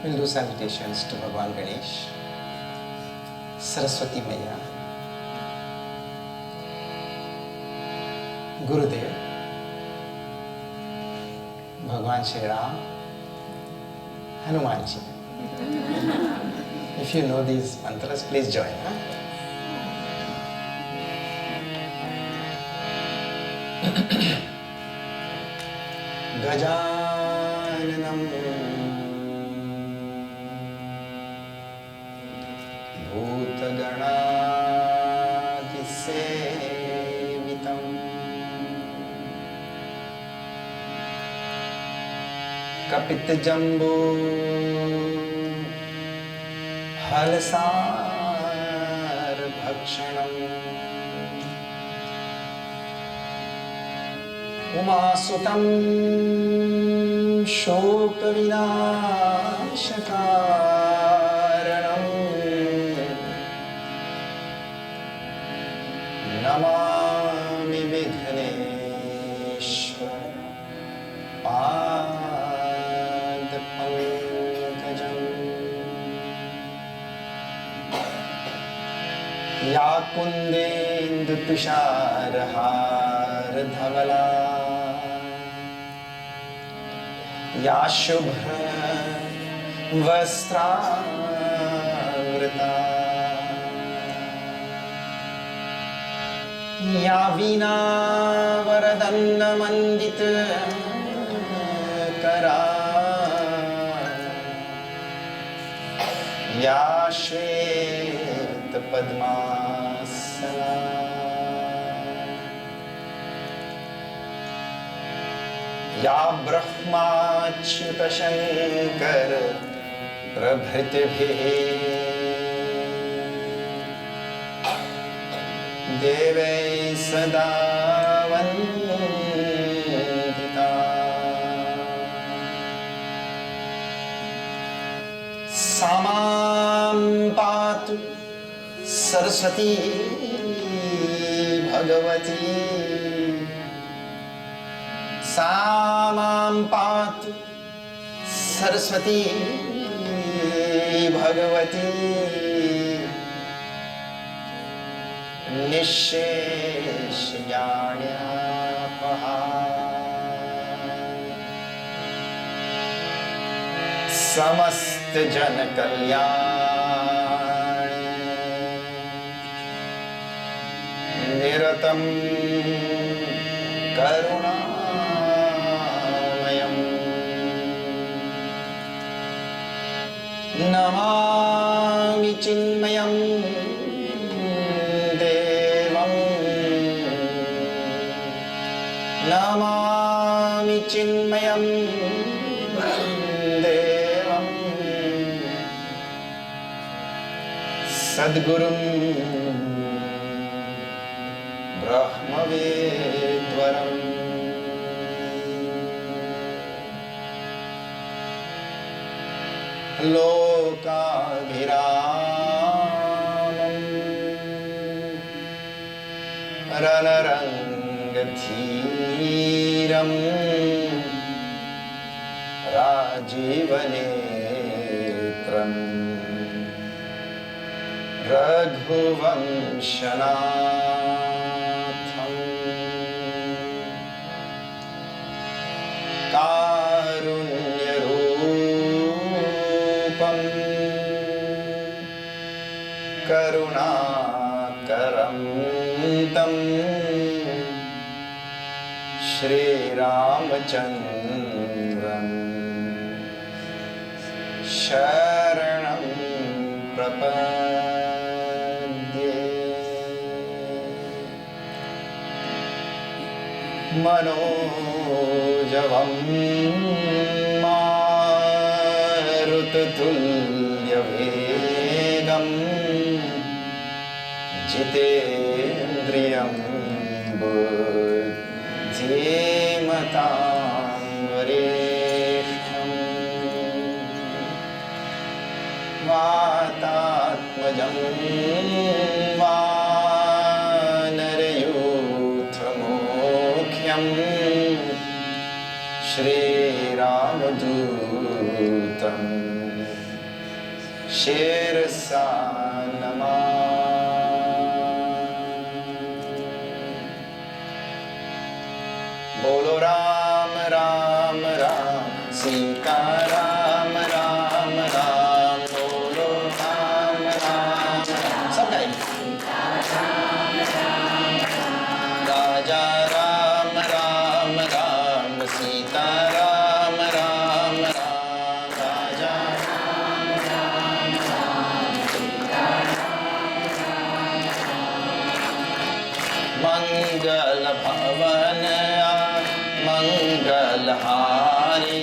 We'll do salutations to Bhagwan Ganesh, Saraswati Maya, Gurudev, Bhagwan Shri Ram, Hanumanji. If you know these mantras, please join. Gajananam Bhutaganadisevitam Kapitjambo Halsar Bhakshanam Umasutam Shokavinashakaranam Namami Vighneshwar Padpankajam Ya Kundendu Tusharhar Dhavala Ya Shubha Vastravrita Ya Veena Varadanna Mandita Kara Ya Shweta Padmasana Ya Brahmachyuta Shankar Prabhritibhi Devai Sada Vandita Samam Patu Saraswati Bhagavati Samam Patu Saraswati Bhagavati Nishesh Jnanapaha Samast Jana Kalyani Niratam Karuna Namami Chinmayam Devam Namami Chinmayam Devam Sadgurum Brahmavedvaram Lokabhiramam Ranarangathiram Rajivanetram Raghuvamshanatham Karunyarupam Karunakaram Tam Shri Ramachandram Sharanam Prapadye Manojavam Marutatulyavegam Jitendriyam Buddhimatam Vareshtam Vatatmajam Vanarayuthamokhyam Shri Ramadutam शिरसा बोलो राम राम राम सीता राम राम राम बोलो राम राम राम सब गाइए राजा राम राम राम सीता राम राम राम राजा राम राम राम सीता मंगल भवन मंगलहारी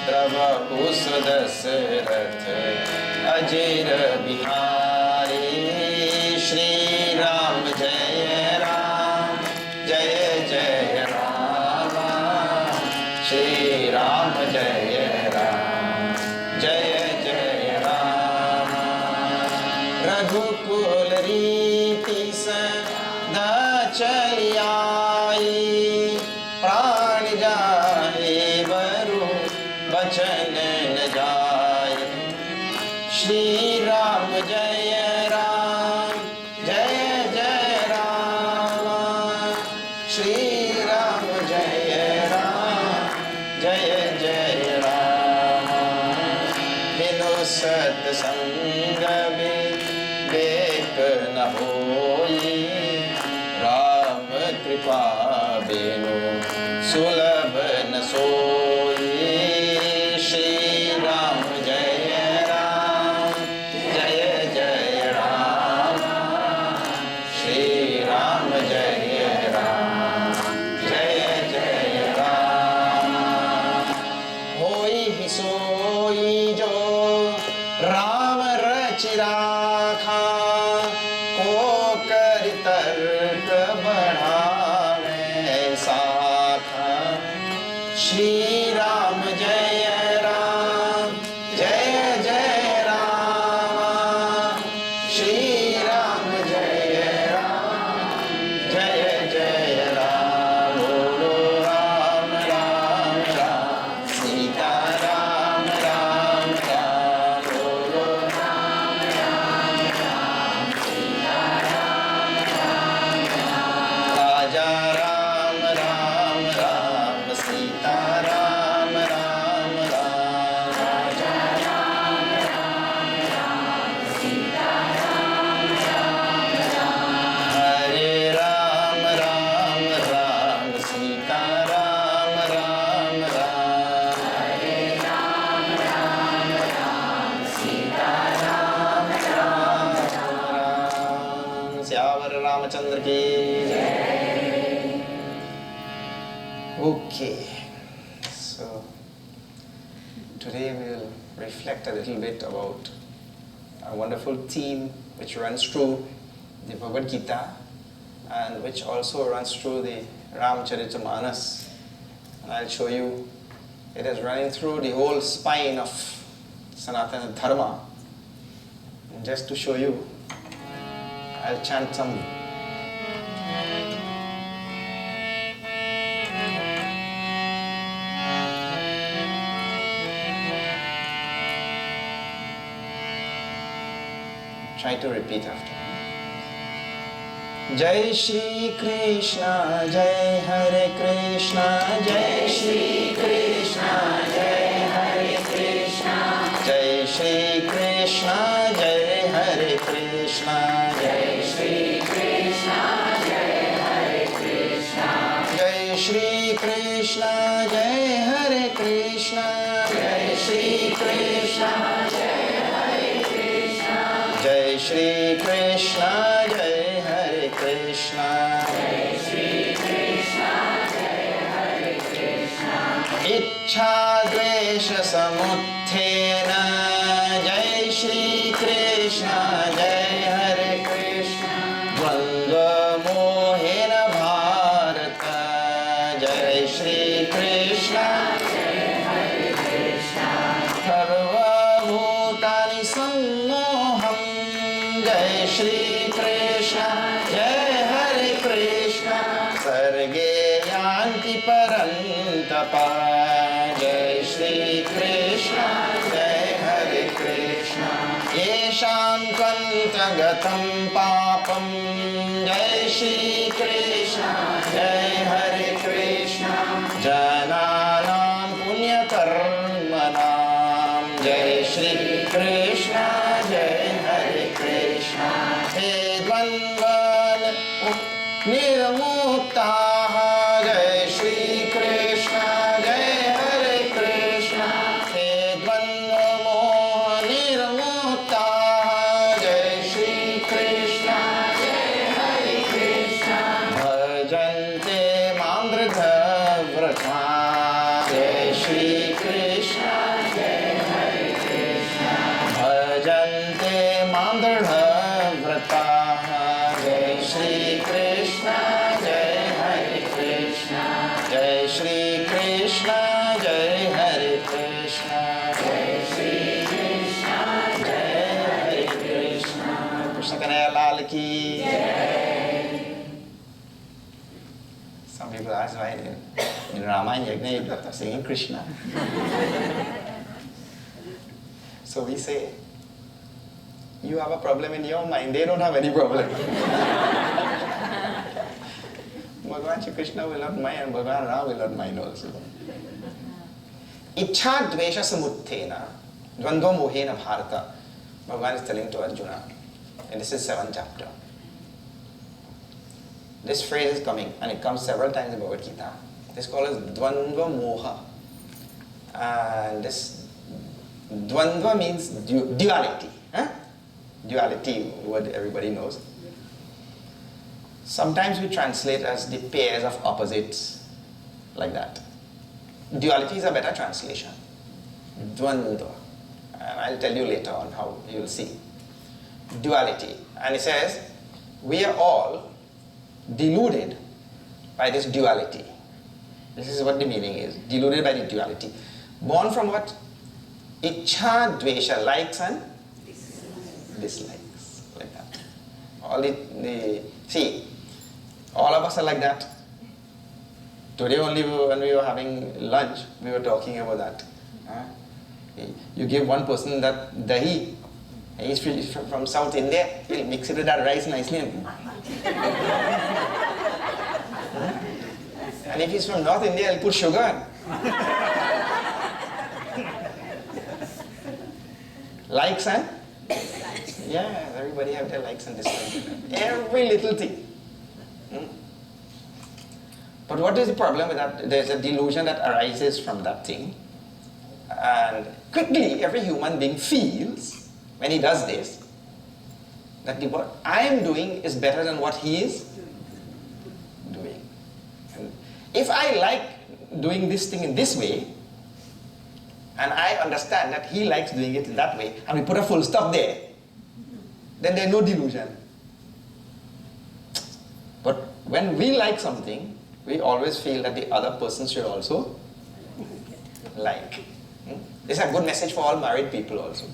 द्रवहु सुदशरथ अजिर बिहारी श्री राम जय जय राम श्री राम जय जय राम रघुकुल रीति सदा चली आई प्राण जाए बरु बचन न जाए श्री राम जय राम श्री राम जय राम बिनु सत्संग विवेक न होई राम कृपा बिनु सुलभ न सोई श्री राम जय राम श्री राम जय राम होई ही सोई जो राम रचि राखा को कर तर्क बढ़ावे साखा श्री राम जय राम श्री राम जय राम बोलो राम राम राम सीता राम राम राम बोलो राम राम राम सीता राम राम राजा राम राम राम सीता राम राम राम राजा राम राम राम सीता राम राम राम हरे राम राम राम सीता राम राम राम हरे राम राम राम सीता राम राम राम श्यावर रामचंद्र की Okay, so today we will reflect a little bit about a wonderful theme which runs through the Bhagavad Gita and which also runs through the Ramcharitamanas. And I'll show you it is running through the whole spine of Sanatana Dharma. And just to show you, I'll chant some. Try to repeat after. Jai Shri Krishna, Jai Hare Krishna, Jai Shri Krishna, Jai Hare Krishna, Jai Shri Krishna, Jai Hare Krishna, Jai Shri Krishna, Jai Hare Krishna, Jai Shri Krishna, Jai Hare Krishna, Jai Shri Krishna, Jai Hare Krishna, Jai Shri Krishna, Jai Hare Krishna, Jai Shri Krishna, Jai Hare Krishna, Ichha Dvesha Samuthena, Jai Shri Krishna, Jai Hare Krishna, Dvandva Mohena Bharata, Jai Shri Krishna, Jai Hare Krishna, Sarva Bhutani Sammoham, Jai Shri Krishna, Jai Hare Krishna, Sarge Yanti Parantapa, Jai Shri Krishna, Jai Hare Krishna, Pranatam Papam. Jai Shri Krishna, Jai Hare Krishna, Jananam Punya Karmanam. Jai Shri Krishna, Jai Hare Krishna. He Dvandvan Nirmuktaha. Jai Shri Krishna, Jai Hare Krishna. He Dvandva Nirmuktaha. Jai Shri Krishna, Jai Hare Krishna. Bhajante Mandradha Vrata. Jai Shri Krishna, Jai Hare Krishna. Bhajante Mandradha Vrata. Jai Shri Krishna, Jai Hare Krishna. Jai Shri Krishna, Jai Hare Krishna. Jai Shri Krishna, Jai Hare Krishna. Krishna Kanhaiya Lal ki. Some people ask why in Ramayana Yajna singing Krishna. So we say, you have a problem in your mind, they don't have any problem. Bhagavan Shri Krishna will not mind and Bhagavan Ram will not mind also. Ichha dvesha samuttena dvandva mohena bharata. Bhagavan is telling to Arjuna, and this is 7th chapter. This phrase is coming, and it comes several times in Bhagavad Gita. This is called as dvandva moha. And this dvandva means duality. Duality, what everybody knows. Sometimes we translate as the pairs of opposites, like that. Duality is a better translation. Dvandva. And I'll tell you later on how you will see. Duality. And it says, we are all deluded by this duality. This is what the meaning is. Deluded by the duality. Born from what? Ichha, dvesha, likes and dislikes. Like that. See, all of us are like that. Today only when we were having lunch, we were talking about that. You give one person that dahi, he's from South India, he'll mix it with that rice nicely. And if he's from North India, he'll put sugar. Likes and? Yeah, everybody have their likes and dislikes. Every little thing. But what is the problem with that? There's a delusion that arises from that thing. And quickly, every human being feels, when he does this, that what I am doing is better than what he is doing. And if I like doing this thing in this way, and I understand that he likes doing it in that way, and we put a full stop there, then there's no delusion. But when we like something, we always feel that the other person should also like. This is a good message for all married people also.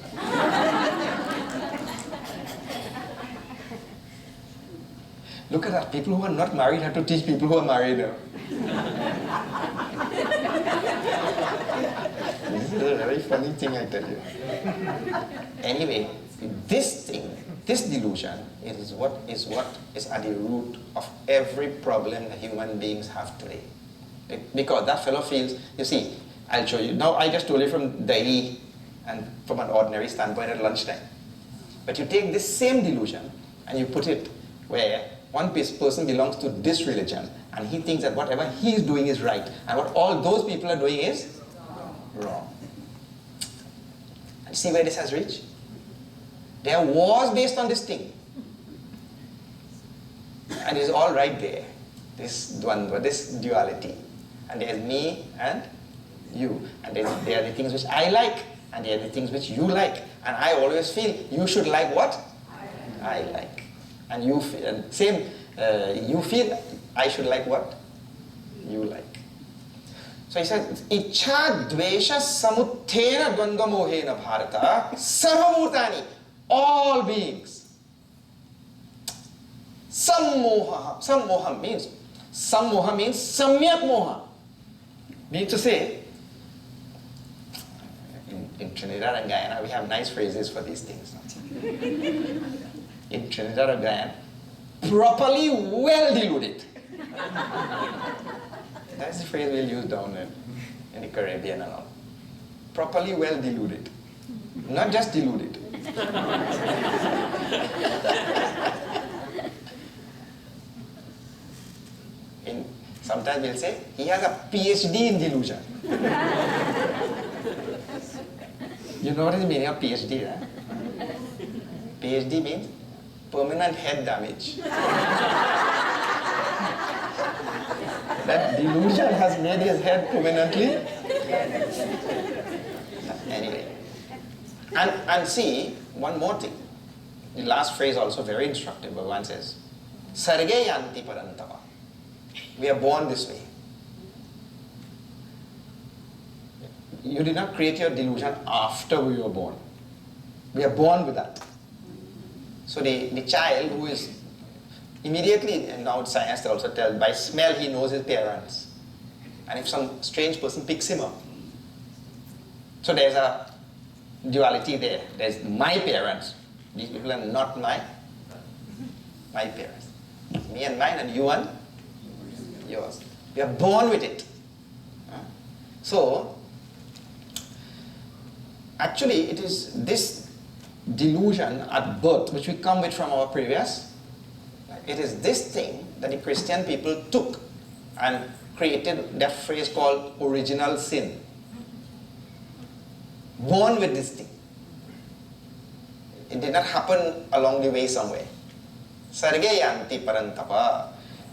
Look at that, people who are not married have to teach people who are married now. This is a very funny thing, I tell you. Anyway, this thing, this delusion is what is at the root of every problem that human beings have today. Because that fellow feels, you see, I'll show you. Now I just told you from dahi and from an ordinary standpoint at lunchtime. But you take this same delusion and you put it where one person belongs to this religion and he thinks that whatever he is doing is right and what all those people are doing is wrong. And see where this has reached? There are wars based on this thing. And it's all right there. This dvandva, this duality. And there's me and you. And there are the things which I like. And there are the things which you like. And I always feel you should like what I like. And you feel, and same, you feel I should like what you like. So he says, Ichha dvesha samuttena dvandva mohena bharata sarvabhutani, all beings. Sammoha means samyak moha. Means to say, in Trinidad and Guyana we have nice phrases for these things. in Trinidad or Guyana, properly well diluted. That's the phrase we'll use down in the Caribbean and all. Properly well diluted. Not just diluted. Sometimes we'll say, he has a PhD in delusion. You know what is the meaning of PhD, right? PhD means permanent head damage. That delusion has made his head permanently. Anyway. And see, one more thing. The last phrase also very instructive. Bhagavan says, Sarge yanti parantava. We are born this way. You did not create your delusion after we were born. We are born with that. So the child who is immediately, and now science also tells, by smell he knows his parents. And if some strange person picks him up. So there's a duality there. There's my parents. These people are not my parents. Me and mine, and you and yours. We are born with it. So, actually it is this delusion at birth which we come with from our previous. It is this thing that the Christian people took and created that phrase called original sin. Born with this thing. It did not happen along the way somewhere. Sarge yanti parantapa.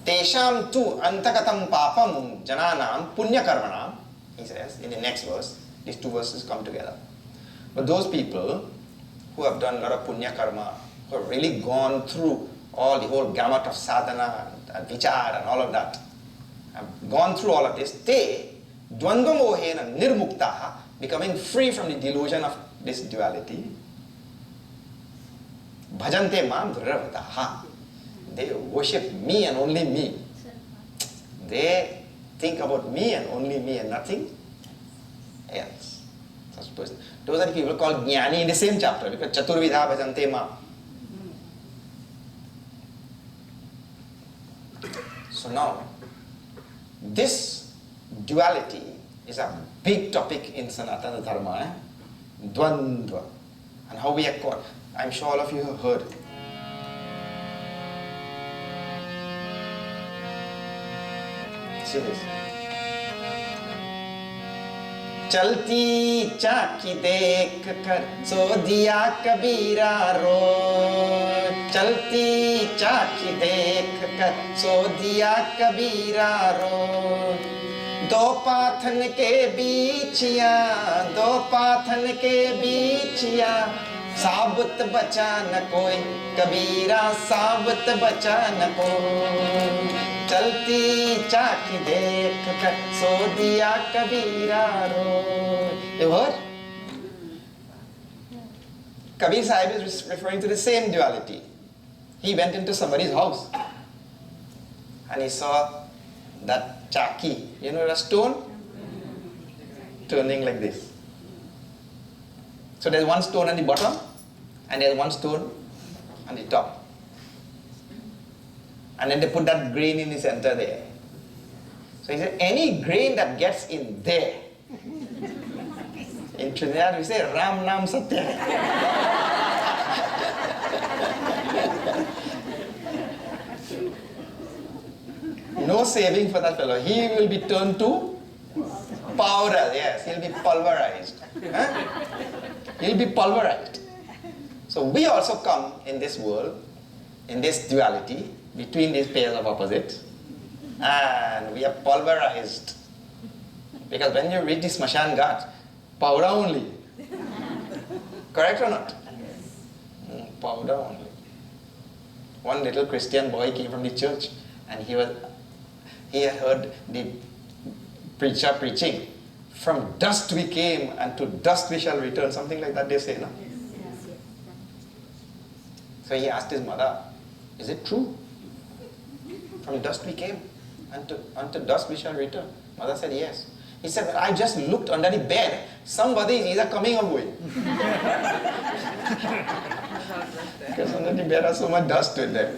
Tesham tu antakatam papam jananam punya karmanam, he says in the next verse. These two verses come together. But those people who have done a lot of punya karma, who have really gone through all the whole gamut of sadhana and vichar and all of that, have gone through all of this, they dvandva mohena nirmuktaha, becoming free from the delusion of this duality, bhajante mam dhravataha. They worship me and only me. They think about me and only me and nothing else. Those are the people called jnani in the same chapter, because chaturvidha bhajante mam. So now, this duality is a big topic in Sanatana Dharma, Dvandva, and how we accord. I'm sure all of you have heard. See this. चलती चाकी देख कर सो दिया कबीरा रो, चलती चाकी देख कर सो दिया कबीरा रो, दो पाथन के बीचिया, दो पाथन के बीचिया, साबुत बचा न कोई, कबीरा साबुत बचा न कोई, चलती चाकी देख कर सो दिया कबीरा रो. You heard? Kabir Sahib is referring to the same duality. He went into somebody's house and he saw that chaki, you know, the stone turning like this. So there's one stone on the bottom and there's one stone on the top. And then they put that grain in the center there. So he said, any grain that gets in there, in Trinidad we say, Ram Nam Satya. No saving for that fellow. He will be turned to powder, yes. He'll be pulverized. Huh? He'll be pulverized. So we also come in this world, in this duality, between these pairs of opposites, and we are pulverized. Because when you read the Smashan Ghat, powder only. Correct or not? Powder only. One little Christian boy came from the church and he had heard the preacher preaching, from dust we came and to dust we shall return, something like that they say, no? So he asked his mother, is it true? From dust we came, and unto dust we shall return. Mother said, yes. He said, I just looked under the bed. Somebody is either coming or going. Because under the bed has so much dust with them.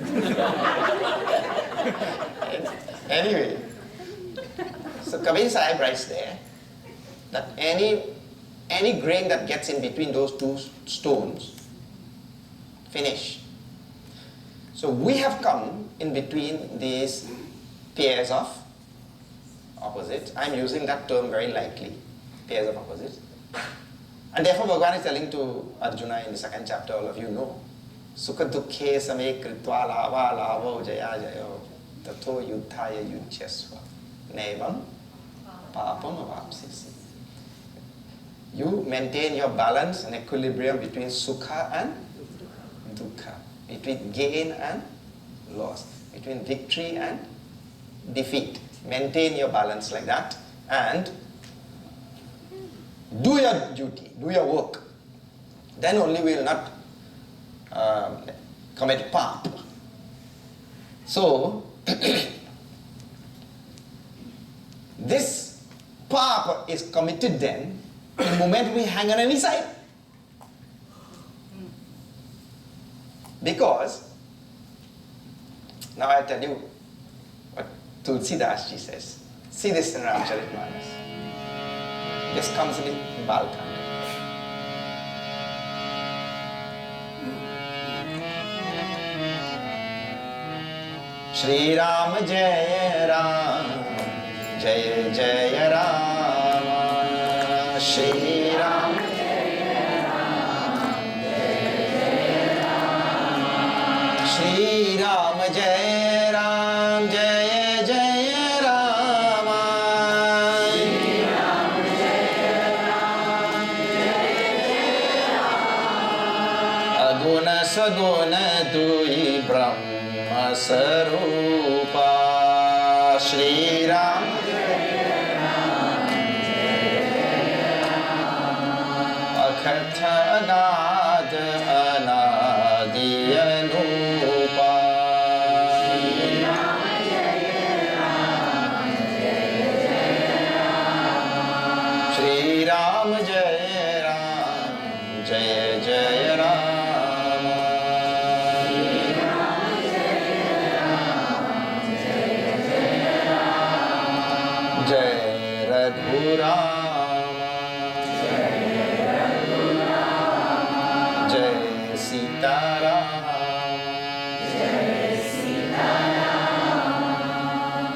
Anyway, so Kabir Sahib writes there that any grain that gets in between those two stones, finish. So we have come in between these pairs of opposites. I'm using that term very lightly, pairs of opposites. And therefore Bhagavan is telling to Arjuna in the second chapter, all of you know, Sukha dukhe same kritva lava lavo jaya jayo tato yuddhaya yujyasva nevam papam avapsisi. You maintain your balance and equilibrium between sukha and dukkha, between gain and loss, between victory and defeat. Maintain your balance like that and do your duty, do your work. Then only we will not commit pap. So, this pap is committed then the moment we hang on any side. Because, now I tell you what Tulsidas ji says. See this in Ramcharitmanas. This comes in Balkand. Shri Ram Jaya Ram, Jaya Jaya Ram, Shri Ram Jaya Ram, Jaya Jaya Ram, Shri Ram Jaya Ram, Jaya Jaya Ram, Shri Ram Jaya Ram, Jaya Jaya Ram, Aguna Saguna Dui Brahma Sarupa Shri Ram Jaya Ram Jaya Ram Akatha Anad Anadi Anupa Shri Ram Jaya Ram Jaya Ram Shri Ram Jaya Ram Jaya Jaya Ram Jai Raghurama, Jai Sitaram, Jai Sitaram,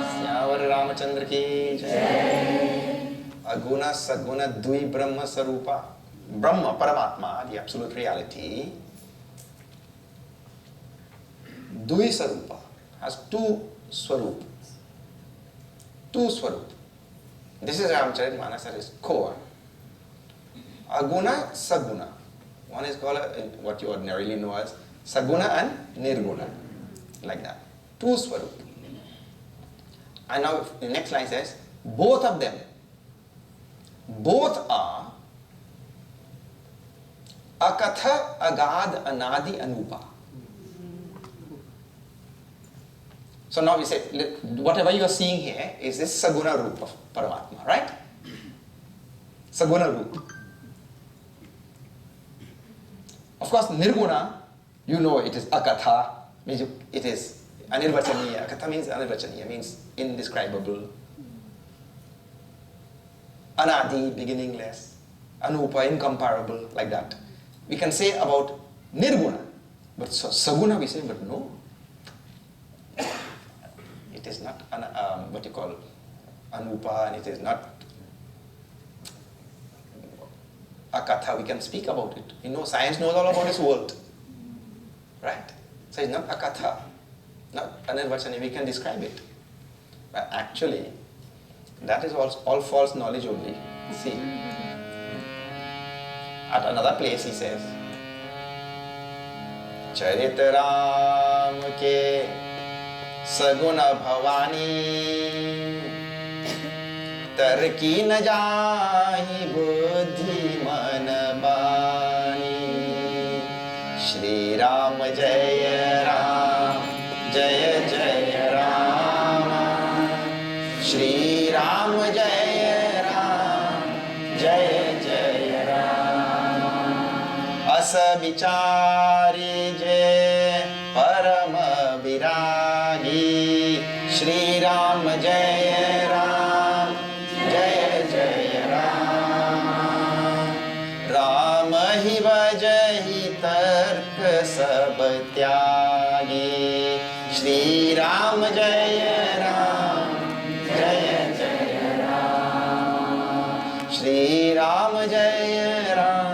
Syavar Ramachandra ki Jai. Aguna Saguna Dui Brahma Sarupa. Brahma, Paramatma, the absolute reality. Dui Sarupa has two Swarup. Two Swarup. This is Ramcharitmanas, that is core. Aguna, Saguna. One is called what you ordinarily know as Saguna and Nirguna. Like that. Two Swarup. And now the next line says, both of them, both are Akatha, Agad, Anadi, Anupa. So now we say, whatever you are seeing here is this Saguna Roop of Paramatma, right? Saguna Roop. Of course, Nirguna, you know it is Akatha, means it is Anirvachaniya. Akatha means Anirvachaniya, means indescribable. Anadi, beginningless. Anupa, incomparable, like that. We can say about Nirguna, but Saguna we say, but no. It is not what you call Anupa, and it is not Akatha. We can speak about it. You know, science knows all about this world. Right? So it's not Akatha, not Anirvachani, we can describe it. But actually, that is all false knowledge only. See, at another place he says, Charitaram ke Saguna Bhavani Tarki na jahi buddhi man bani Shri Ram Jaya Ram Jaya Jaya Ram Shri Ram Jaya Ram विचारी जय परम विरागी श्री राम जय राम जय जय राम राम ही भजहि तर्क सब त्यागी श्री राम जय राम जय जय राम श्री राम जय राम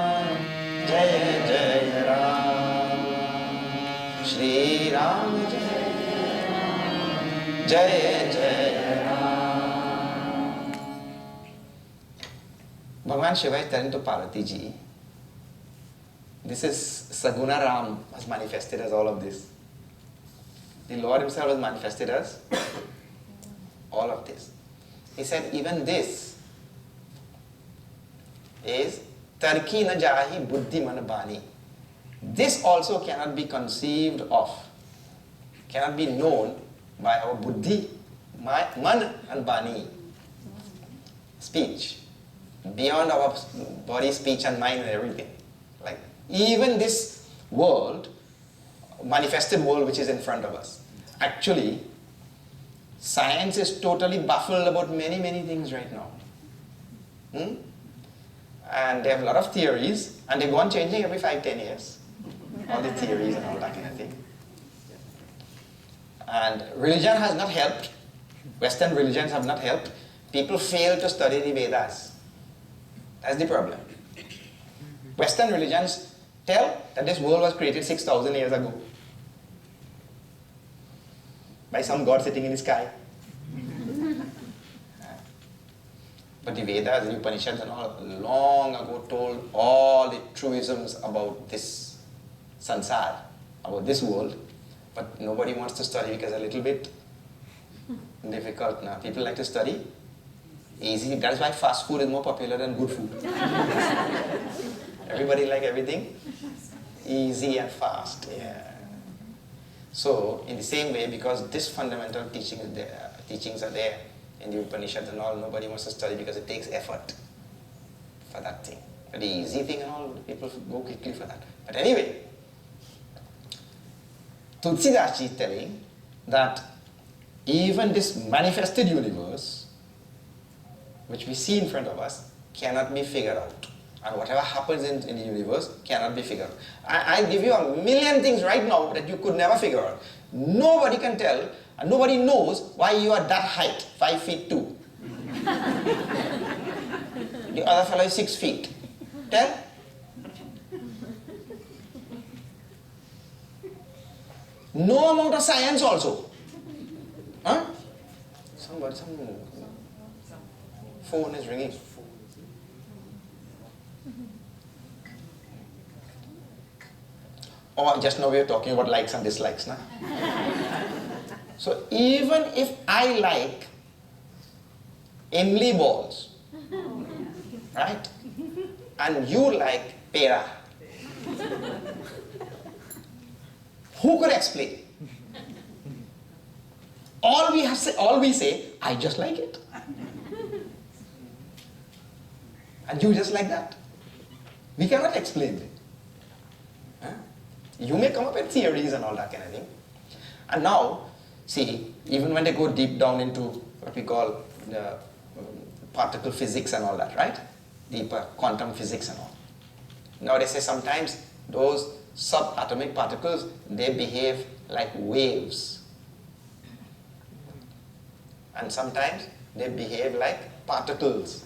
जय जय राम श्री राम जय जय Ram. Bhagavan Shiva is telling to Parvati ji, this is Saguna Ram was manifested as all of this. The Lord himself was manifested as all of this. He said even this is Tarki na jahi buddhi man bani. This also cannot be conceived of, cannot be known by our buddhi, man and bani, speech, beyond our body, speech and mind and everything. Like even this world, manifested world which is in front of us. Actually, science is totally baffled about many things right now. And they have a lot of theories and they go on changing every 5-10 years. All the theories and all that kind of thing. And religion has not helped. Western religions have not helped. People fail to study the Vedas. That's the problem. Western religions tell that this world was created 6,000 years ago by some god sitting in the sky. But the Vedas, the Upanishads and all long ago told all the truisms about this sansar, about this world. But nobody wants to study because it's a little bit difficult now. People like to study easy. That's why fast food is more popular than good food. Everybody like everything easy and fast. Yeah. So in the same way, because this fundamental teachings are there in the Upanishads and all, nobody wants to study because it takes effort for that thing. But the easy thing and all, people go quickly for that. But anyway, Tulsidas ji is telling that even this manifested universe, which we see in front of us, cannot be figured out. And whatever happens in the universe cannot be figured out. I give you a million things right now that you could never figure out. Nobody can tell, and nobody knows why you are that height, 5 feet 2. The other fellow is 6 feet. Tell? No amount of science also. Huh? Some phone is ringing. Oh, just now we are talking about likes and dislikes, na? So even if I like Imli balls, right? And you like pera, who could explain? All we say, I just like it. And you just like that. We cannot explain it. Huh? You may come up with theories and all that kind of thing. And now, see, even when they go deep down into what we call the particle physics and all that, right? Deeper quantum physics and all. Now they say sometimes those subatomic particles, they behave like waves. And sometimes they behave like particles.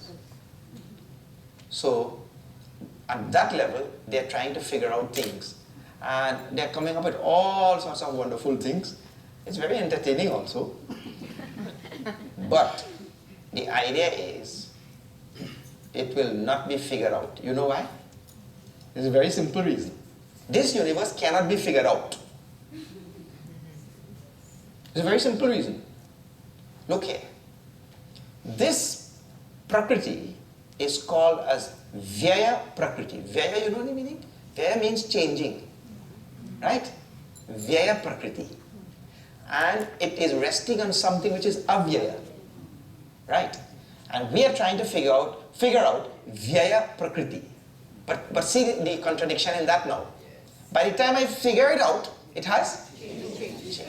So at that level, they are trying to figure out things. And they are coming up with all sorts of wonderful things. It's very entertaining also. But the idea is, it will not be figured out. You know why? There's a very simple reason. This universe cannot be figured out. There's a very simple reason. Look here. This Prakriti is called as Vyaya Prakriti. Vyaya, you know the meaning? Vyaya means changing. Right? Vyaya Prakriti. And it is resting on something which is Avyaya. Right? And we are trying to figure out Vyaya Prakriti. But see the contradiction in that now. By the time I figure it out, it has changed.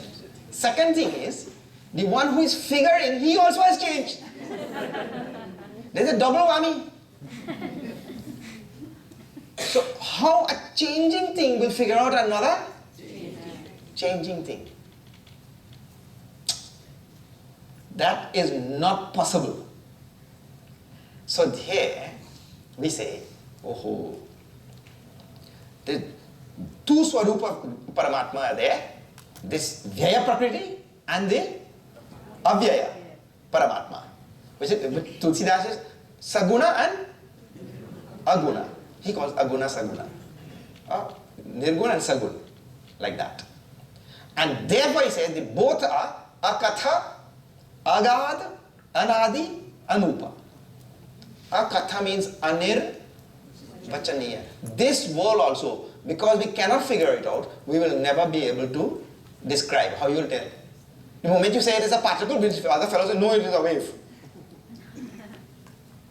Second thing is, the one who is figuring, he also has changed. There's a double whammy. So how a changing thing will figure out another changing thing? That is not possible. So here we say, oh, the two Swarupa Paramatma are there, this Vyaya Prakriti and the Avyaya Paramatma. Which is, Tulsidas is Saguna and Aguna. He calls Aguna Saguna. Nirguna and Saguna. Like that. And therefore he says they both are Akatha, Agad, Anadi, Anupa. Akatha means Anirvachaniya. This word also, because we cannot figure it out, we will never be able to describe. How you will tell? The moment you say it is a particle, other fellows say, no, it is a wave.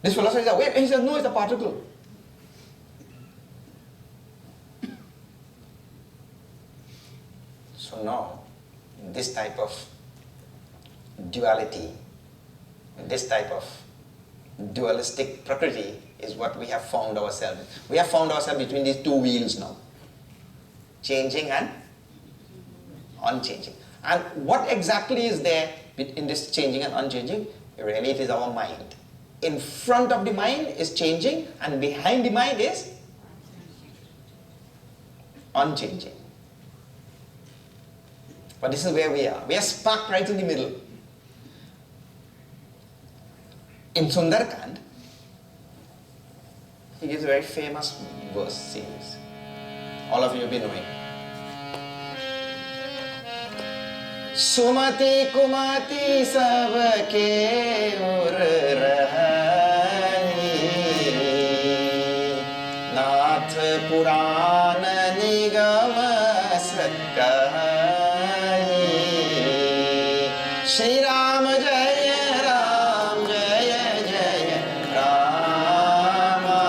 This fellow says it's a wave, and he says, no, it's a particle. So now, this type of duality, this type of dualistic prakriti is what we have found ourselves. We have found ourselves between these two wheels now. Changing and unchanging. And what exactly is there in this changing and unchanging? Really, it is our mind. In front of the mind is changing, and behind the mind is unchanging. But this is where we are. We are stuck right in the middle. In Sundarkand, he gives a very famous verse series. All of you will be knowing. Sumati kumati sabke ur rahi, Nath puran nigam satkahi. Shri Ram Jaya Ram Jaya Jaya Rama,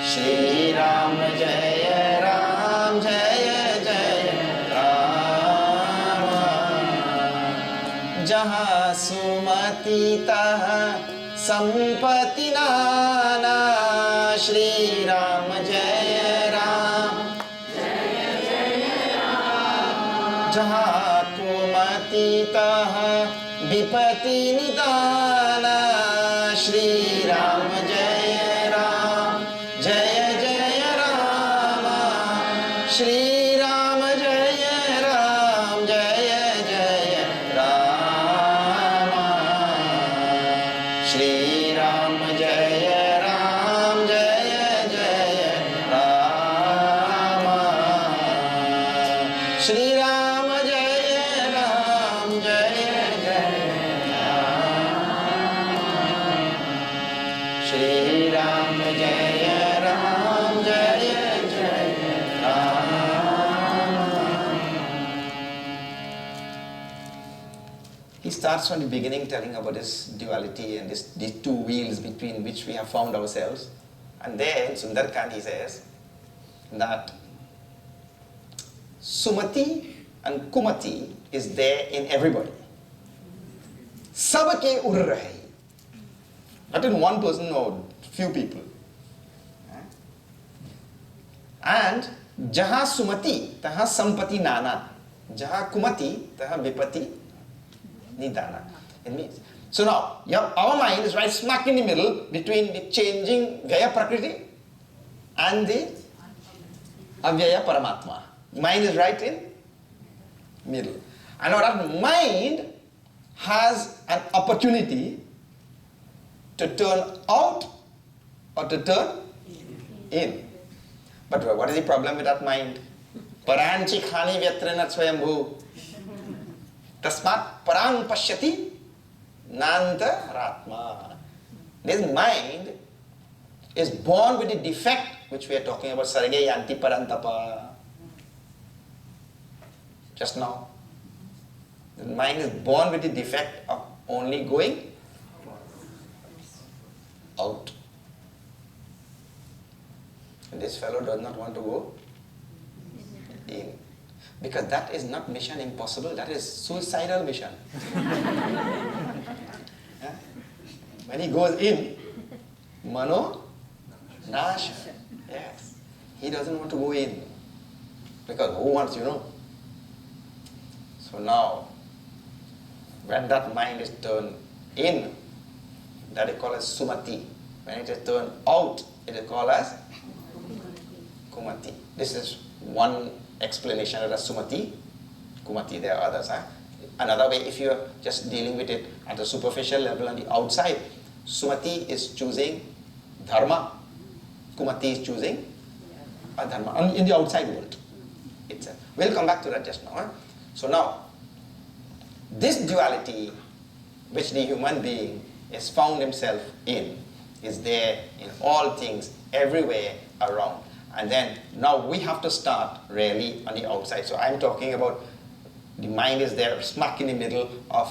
Shri Ram Jaya Ram Jaya Jaya Rama. Jaha sumati taha sampati nana, Shri Ram Jaya Ram Jaya Jaya Rama. Jaha Taha Vipati Nidana, Shri Ram Jaya Ram Jaya Jaya Rama, Shri Ram Jaya Ram Jaya Jaya Rama, Shri Ram Jaya Ram Jaya Jaya Rama, Shri Ram He starts from the beginning telling about this duality and these two wheels between which we have found ourselves. And there in Sundarkand he says that Sumati and Kumati is there in everybody. Sabke ur rahi. Not in one person or few people. And Jaha Sumati, Taha Sampati Nana. Jaha Kumati, Taha Vipati Nidana. It means. So now, our mind is right smack in the middle between the changing Vyaya Prakriti and the Avyaya Paramatma. Mind is right in middle. And now that mind has an opportunity to turn out or to turn in. But what is the problem with that mind? Paranchi khani vyatrena swayambhu. Tasmat parang pashyati nanta ratma. This mind is born with the defect which we are talking about, sarge yanti parantapa. Just now. The mind is born with the defect of only going out. And this fellow does not want to go in. Because that is not mission impossible, that is suicidal mission. Yeah? When he goes in, Mano Nasha. Yes. He doesn't want to go in. Because who wants, So now, when that mind is turned in, that is called as sumati. When it is turned out, it is called as kumati. This is one explanation of the sumati. Kumati, there are others. Huh? Another way, if you are just dealing with it at the superficial level on the outside, sumati is choosing dharma. Kumati is choosing adharma in the outside world itself. We'll come back to that just now. Huh? So now, this duality which the human being has found himself in is there in all things, everywhere around. And then now we have to start really on the outside. So I'm talking about the mind is there smack in the middle of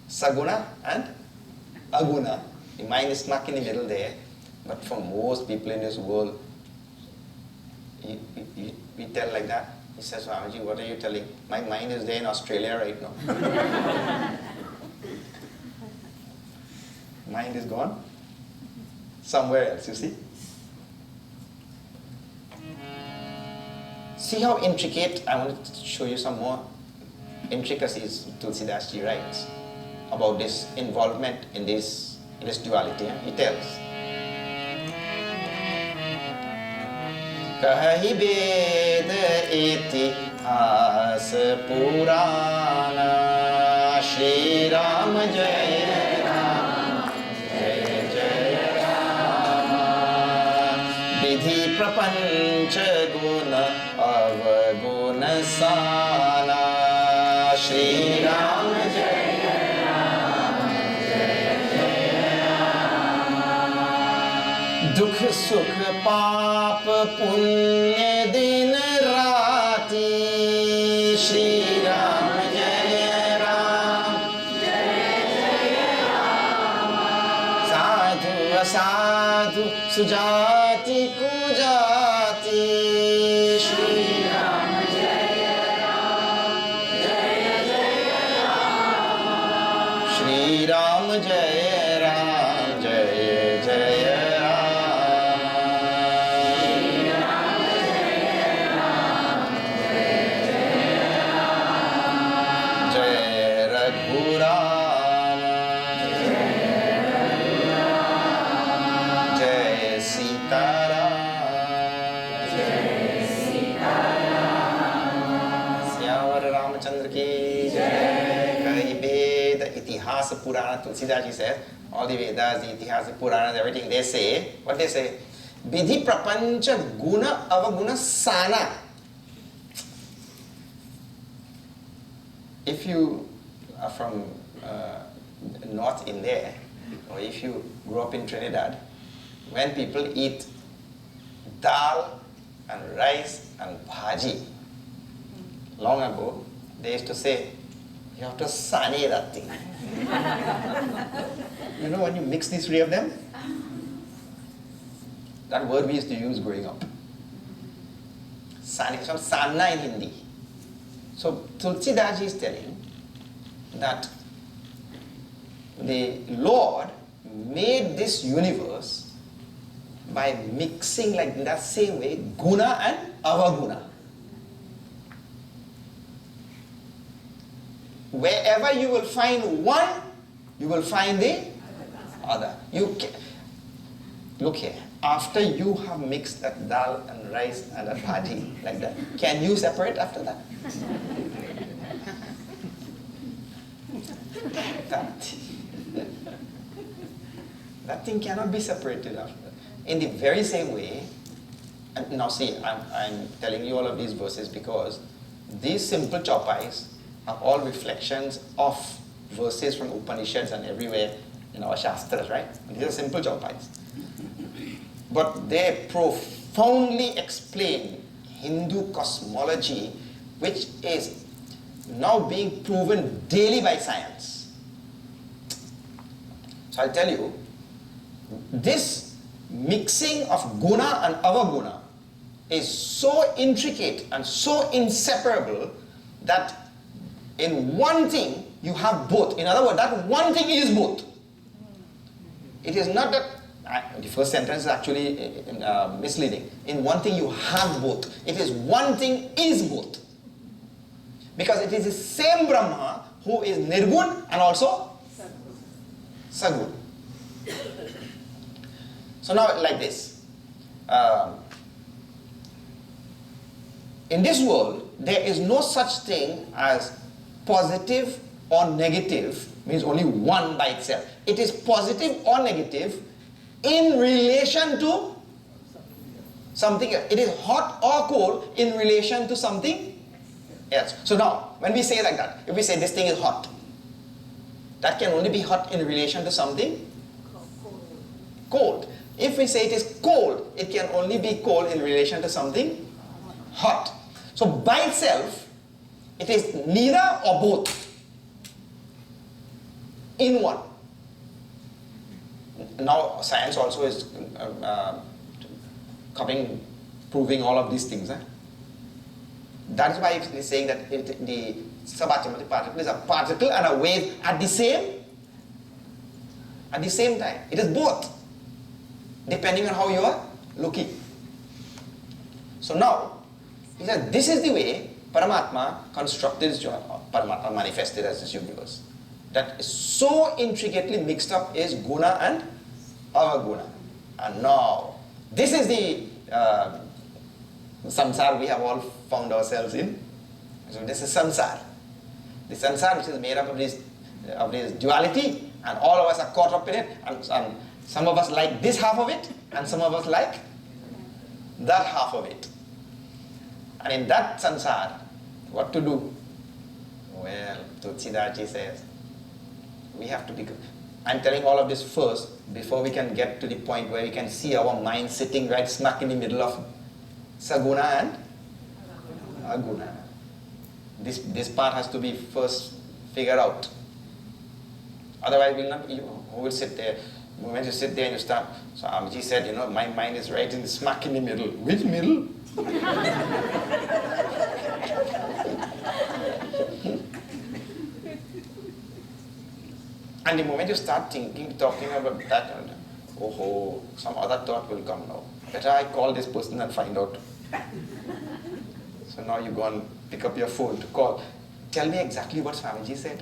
saguna and aguna. The mind is smack in the middle there. But for most people in this world, we tell like that. He says, Swamiji, what are you telling? My mind is there in Australia right now. Mind is gone somewhere else, you see? See how intricate, I want to show you some more intricacies Tulsidas Ji writes about this involvement in this duality. He tells, Kahi Ved Itihas Purana Shri Ram Jaya Ram Jaya Jaya Ram Vidhi Prapancha Guna Avaguna Sana Shri Ram Jaya Ram Jaya Jaya Ram Dukh Sukh Paap Punya Din Rati Shri Ram Jaya Ram Jaya Jaya Ram Sadhu Asadhu Sujati Kujati Shri Ram Jaya Ram Jaya Jaya Ram Shri Ram Jaya Ram Jaya Jaya Purana, Tulsidas Ji says, all the Vedas, the Itihas, the Puranas, everything, they say, what they say? Vidhi Prapancha Guna Avaguna Sana. If you are from North India, or if you grew up in Trinidad, when people eat dal and rice and bhaji, long ago, they used to say, you have to sane that thing. You know when you mix these three of them? That word we used to use growing up. Sane, so sana in Hindi. So Tulsidas Ji is telling that the Lord made this universe by mixing like in that same way guna and avaguna. Wherever you will find one, you will find the other. Look here. After you have mixed that dal and rice and that bhaji like that, can you separate after that? That thing cannot be separated after that. In the very same way, and now see, I'm telling you all of these verses because these simple chopais are all reflections of verses from Upanishads and everywhere in our Shastras, right? These are simple chopais. But they profoundly explain Hindu cosmology, which is now being proven daily by science. So I'll tell you, this mixing of guna and avaguna is so intricate and so inseparable that in one thing you have both. In other words, that one thing is both. It is not that, the first sentence is actually misleading. In one thing you have both. It is one thing is both. Because it is the same Brahma who is Nirgun and also Sagun. So now like this. In this world, there is no such thing as positive or negative, means only one by itself. It is positive or negative in relation to something else. It is hot or cold in relation to something else. So now, when we say like that, if we say this thing is hot, that can only be hot in relation to something cold. If we say it is cold, it can only be cold in relation to something hot. So by itself, it is neither or both in one. Now science also is proving all of these things. That is why it is saying that the subatomic particle is a particle and a wave at the same time. It is both, depending on how you are looking. So now, he said, this is the way Paramatma constructed his Paramatma manifested as this universe. That is so intricately mixed up is guna and avaguna. And now, this is the samsara we have all found ourselves in. So this is samsara. The samsara which is made up of this duality, and all of us are caught up in it, and some of us like this half of it, and some of us like that half of it. And in that samsara, what to do? Well, Tulsidaji says, we have to become. I'm telling all of this first, before we can get to the point where we can see our mind sitting right smack in the middle of Saguna and Aguna. This part has to be first figured out. Otherwise, who will sit there? When you sit there and you start, so Amji said, my mind is right in the smack in the middle. Which middle? And the moment you start talking about that, some other thought will come now. Better I call this person and find out. So now you go and pick up your phone to call. Tell me exactly what Swamiji said.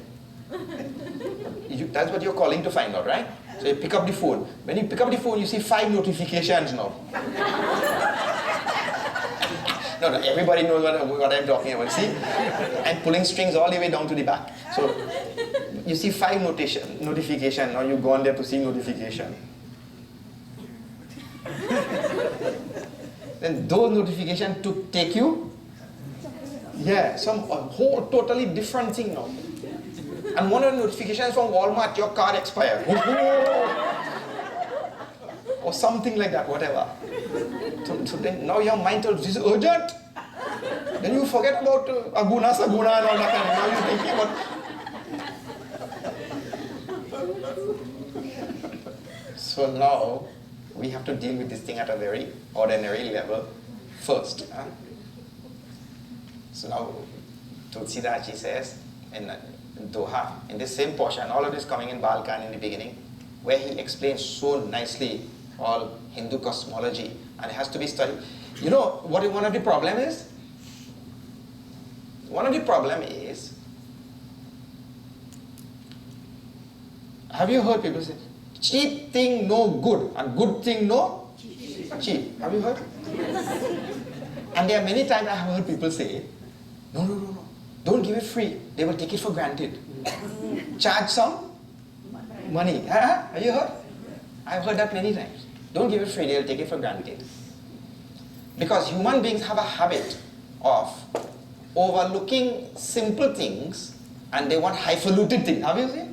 That's what you're calling to find out, right? So you pick up the phone. When you pick up the phone, you see 5 notifications now. No, everybody knows what I'm talking about. See? I'm pulling strings all the way down to the back. So you see 5 notification. Now you go on there to see notification. Then those notifications take you, some whole totally different thing now. And one of the notifications from Walmart, your card expired. Or something like that, whatever. So then now your mind tells, this is urgent. Then you forget about Aguna, Saguna and all that kind of. Now you're thinking about. So now we have to deal with this thing at a very ordinary level first. So now Tulsidaji says in Doha, in this same portion, all of this coming in Balkan in the beginning, where he explains so nicely all Hindu cosmology, and it has to be studied. You know what one of the problem is? One of the problem is, have you heard people say, cheap thing no good, and good thing no cheap? Have you heard? And there are many times I have heard people say, no, don't give it free. They will take it for granted. Charge some money. Have you heard? I've heard that many times. Don't give it free, they will take it for granted. Because human beings have a habit of overlooking simple things and they want highfalutin things. Have you seen?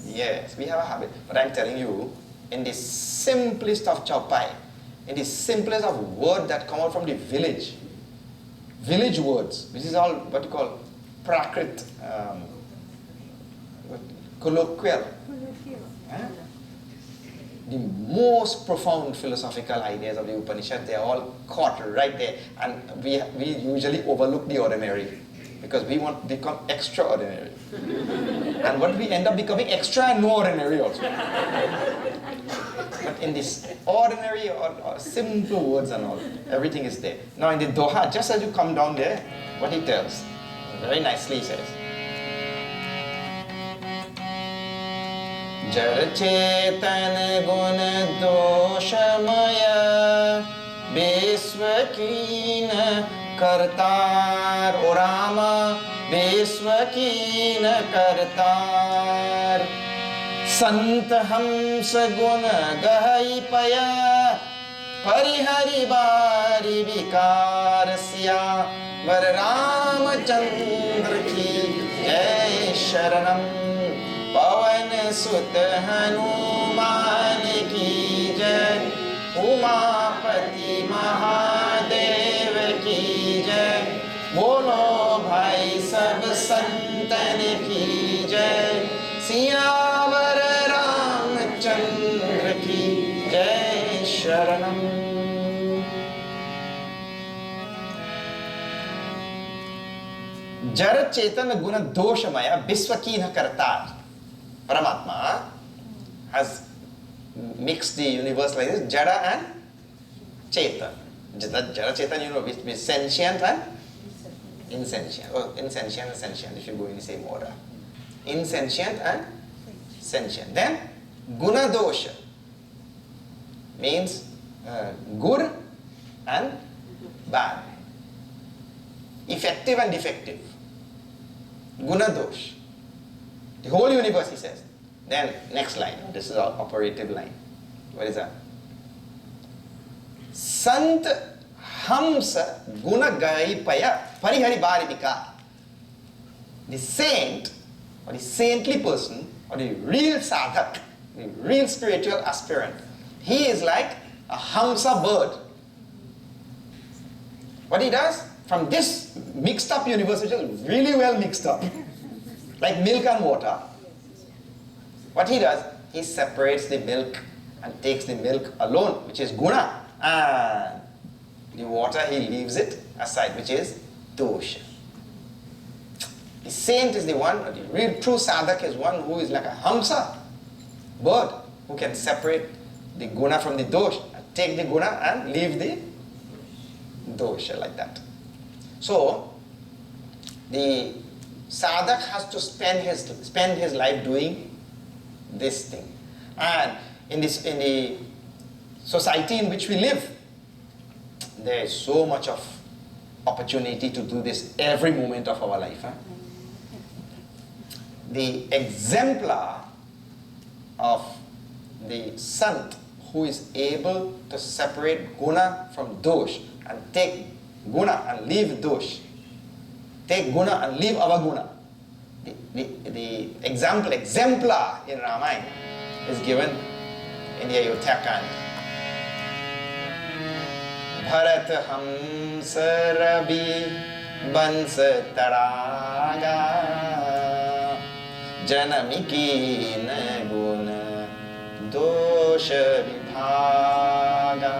Yes, we have a habit. But I'm telling you, in the simplest of chaupai, in the simplest of words that come out from the village words, which is all what you call prakrit, colloquial. the most profound philosophical ideas of the Upanishad, they are all caught right there. And we usually overlook the ordinary because we want to become extraordinary. And what we end up becoming extra and no ordinary also. But in this ordinary or simple words and all, everything is there. Now in the Doha, just as you come down there, what he tells, very nicely he says, Jar chetan gun doshamaya Vishwakin kartar O Rama Vishwakin kartar Sant hams gun gai paya Parihari bari vikar siya Var Ramachandra ki jai sharanam पवन सुत हनुमान की जय उमापति महादेव की जय बोलो भाई सब संतन की जय सियावर रामचंद्र की जय शरणम जड़ चेतन गुण दोषमय विश्वकीन Kartar Paramatma has mixed the universe like this, Jada and Chetan. Jada, Chetan, you know, which sentient and insentient. Or insentient and sentient, if you go in the same order. Insentient and sentient. Then, Guna Dosha means good and bad. Effective and defective. Guna Dosh. The whole universe, he says. Then, next line. This is our operative line. What is that? Sant hamsa guna gaipaya parihari bharivika. The saint, or the saintly person, or the real sadhak, the real spiritual aspirant, he is like a hamsa bird. What he does? From this mixed up universe, which is really well mixed up, like milk and water, what he does, he separates the milk and takes the milk alone, which is guna, and the water he leaves it aside, which is dosha. The saint is the one, the real true sadhak is one who is like a hamsa bird, who can separate the guna from the dosha, take the guna and leave the dosha like that. So, the sadhak has to spend his life doing this thing. And in the society in which we live, there is so much of opportunity to do this every moment of our life. The exemplar of the sant who is able to separate guna from dosh and take guna and leave dosh, take guna and leave avaguna. The exemplar in Ramayana is given in the Ayodhya Kand. Bharat hamsa rabi bans taraga janamiki guna dosha vibhaga.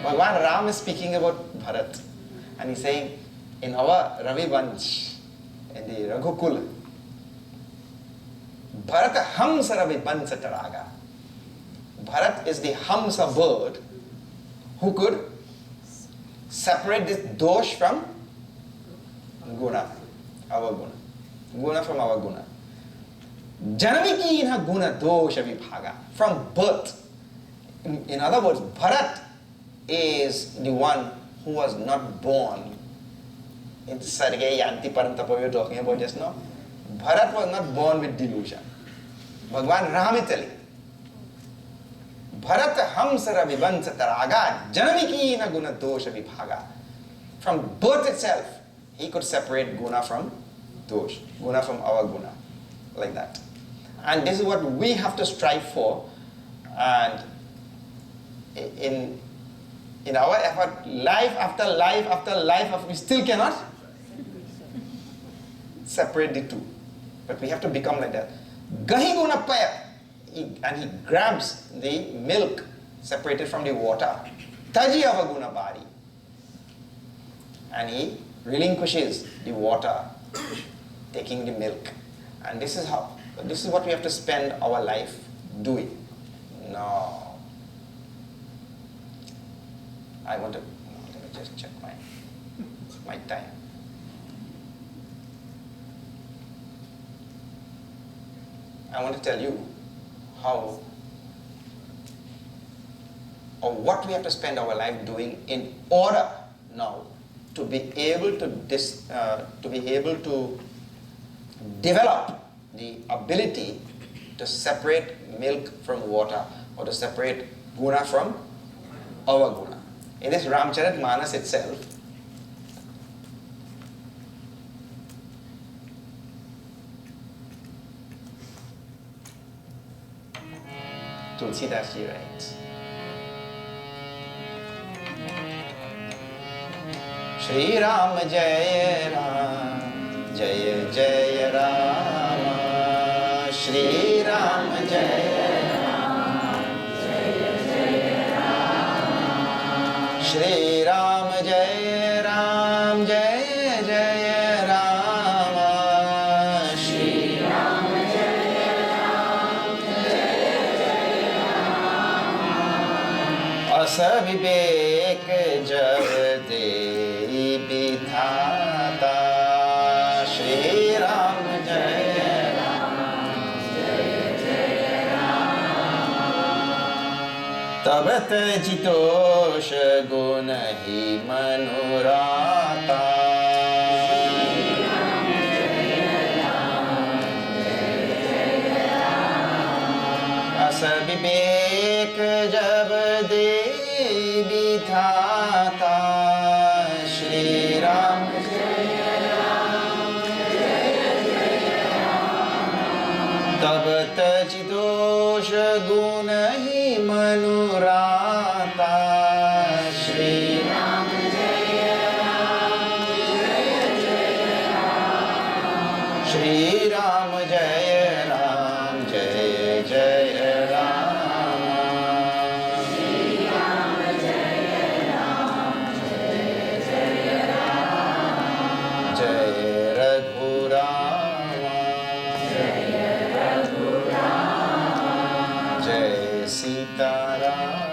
Bhagavan Ram is speaking about Bharat, and he's saying, in our Ravi Vansh, in the Raghukul, Bharat hamsa ravi bansa taraga. Bharat is the hamsa bird who could separate this dosh from guna, our guna. Guna from our guna. Janamiki inha guna dosha vibhaga. From birth. In other words, Bharat is the one who was not born. In Sarge Yanti Parantapa we were talking about just now. Bharat was not born with delusion. Bhagavan Ram is telling. Bharat hamsara vibhansa taraga janamiki na guna dosha vibhaga. From birth itself, he could separate guna from dosh, guna from our guna, like that. And this is what we have to strive for. And in our effort, life after life after life, we still cannot separate the two. But we have to become like that. Gahi guna paya. and he grabs the milk separated from the water, taji avaguna bari, and he relinquishes the water, taking the milk. And this is what we have to spend our life doing. No. Let me just check my time. I want to tell you how or what we have to spend our life doing in order now to be able to develop the ability to separate milk from water, or to separate guna from avaguna. In this Ramcharitmanas itself, Tulsidas ji writes, Shri Ram Jaya Ram, Jaya Jaya Rama, Shri Ram Jaya Ram, Jaya Jaya Rama, Shri Ram Jaya Ram, Jaya Jaya Rama, Shri Ram Jaya Ram, Jaya Jaya Rama, Asa Vivek Jab Dehi Bithata, Shri Ram Jaya Ram, Jaya Jaya Rama, Tabat Jitosh Gunahi Manurata, Shri Ram Jaya Ram, Jaya Jaya Rama, Asa Vivek Jab Dehi Bithata, Shri Ram Jaya Ram, Jaya Jaya Rama, Tab taji dosh gunahi manurata, Shri Ram Jaya Ram, Jaya Jaya Rama, Shri Ram Jaya Ram, Jaya Jaya Rama, Shri Ram Jaya Ram, Jaya Jaya Rama, Jaya Raghurama, Jaya Raghurama, Jaya Sita Rama,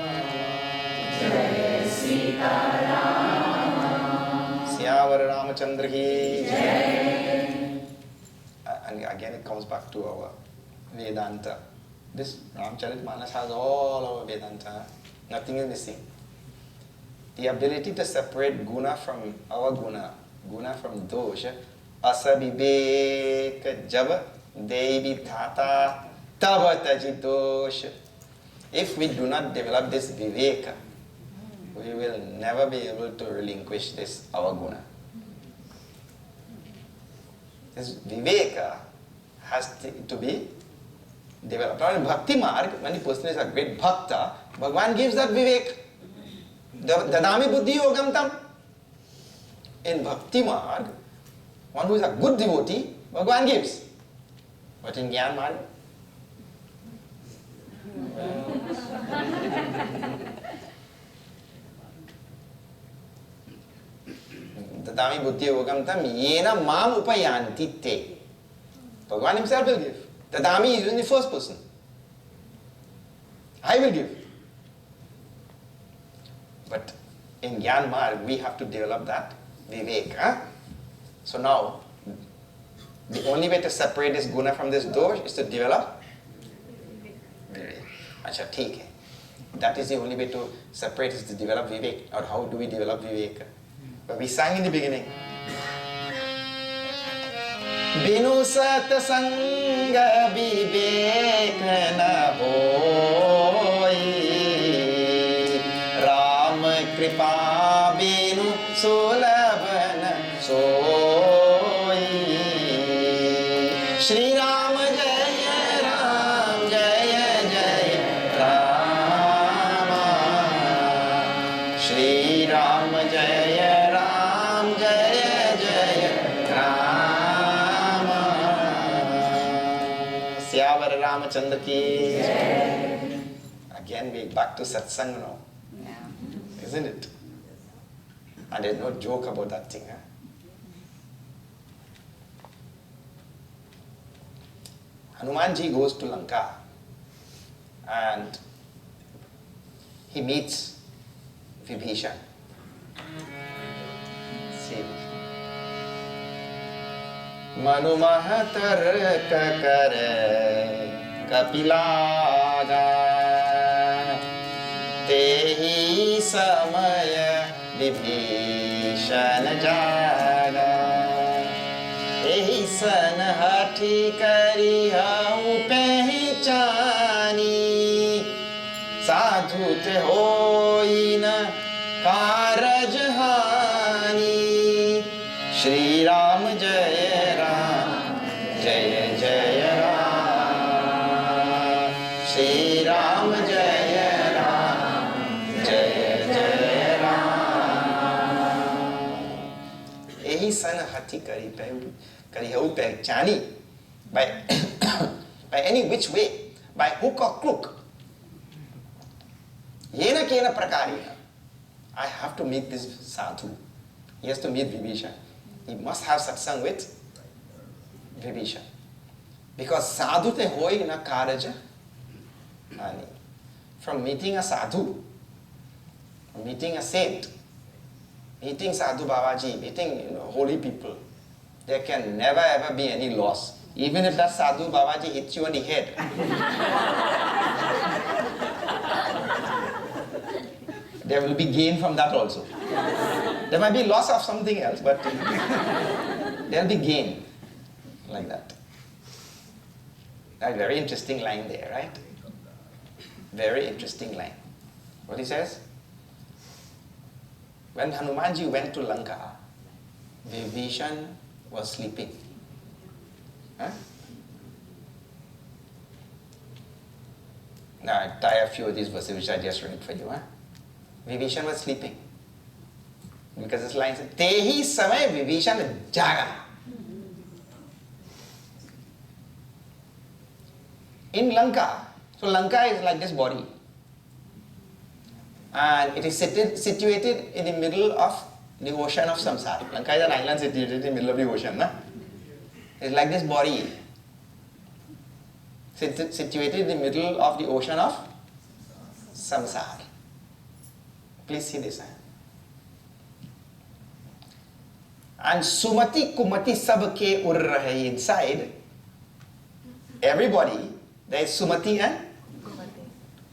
Jaya Sita Rama, Syavar Ramachandra ki Jai. And again it comes back to our Vedanta. This Ramcharitmanas has all our Vedanta. Nothing is missing. The ability to separate guna from avaguna, guna from dosha, asabibek jab devi thata tavataji dosha. If we do not develop this viveka, we will never be able to relinquish this avaguna. This viveka has to be developed. Now in bhakti marg, when the person is a great bhakta, Bhagavan gives that vivek. Dadami buddhi yogam tam. In bhakti marg, one who is a good devotee, Bhagavan gives. But in Jnana marg, Dadami buddhi yogam tam yena mam upayanti te. Bhagavan himself will give. Dadami is in the first person. I will give. But in Jnana Marg, we have to develop that vivek. So now, the only way to separate this guna from this dosh is to develop vivek. Acha, theek hai. That is the only way to separate, is to develop vivek. Or how do we develop vivek? But we sang in the beginning. Binu sat sanga vivek na hoy, Ram kripa binu sulabh na soy. Shri Ram Jaya Ram, Jaya Jaya Rama, Shri Ram Jaya Ram, Jaya Jaya Rama. Syavar Ramachandra ki. Again, we back to satsang now. Yeah. Isn't it? And there's no joke about that thing. Huh? Hanumanji goes to Lanka and he meets Vibhishan. See. Manu mahatar kakare kapilaga tehi samaya Vibhishan jaga tehi san hati kari hau pehchani sadhu te hoi na कारज हानि श्री राम जय राम जय जय राम श्री राम जय राम जय जय राम यही सन हाथी करी हऊ पहचानी by by any which way, by hook or crook, yena kena prakarena I have to meet this sadhu. He has to meet Vibhishan. He must have satsang with Vibhishan. Because sadhu te hoi na karaja nani. From meeting a sadhu, from meeting a saint, meeting Sadhu Babaji, meeting holy people, there can never ever be any loss. Even if that Sadhu Babaji hits you on the head. There will be gain from that also. There might be loss of something else, but there will be gain like that. That very interesting line there, right? Very interesting line. What he says? When Hanumanji went to Lanka, Vibhishan was sleeping. Huh? Now I tie a few of these verses which I just read for you. Huh? Vibhishan was sleeping. Because this line says, Tehi samay Vibhishan jaga. In Lanka, so Lanka is like this body. And it is situated in the middle of the ocean of samsara. Lanka is an island situated in the middle of the ocean. Na? It's like this body. Situated in the middle of the ocean of samsara. Please see this. And Sumati Kumati Sabke Urrahe inside. Everybody, there is Sumati and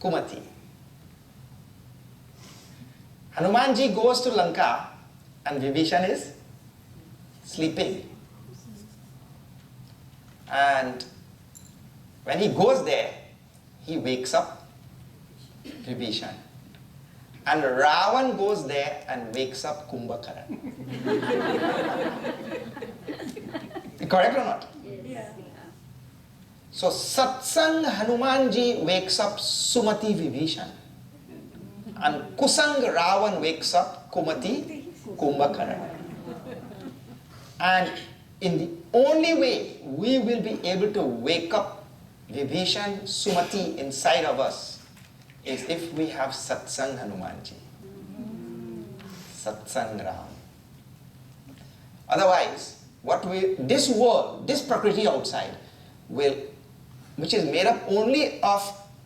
Kumati. Hanumanji goes to Lanka and Vibhishan is sleeping. And when he goes there, he wakes up Vibhishan. And Ravan goes there and wakes up Kumbhakaran. Correct or not? Yeah. So Satsang Hanumanji wakes up Sumati Vibhishan. And Kusang Ravan wakes up Kumati Kumbhakaran. And in the only way we will be able to wake up Vibhishan, Sumati inside of us is if we have Satsang Hanumanji. Satsang Ram. Otherwise, this world, this Prakriti outside, which is made up only of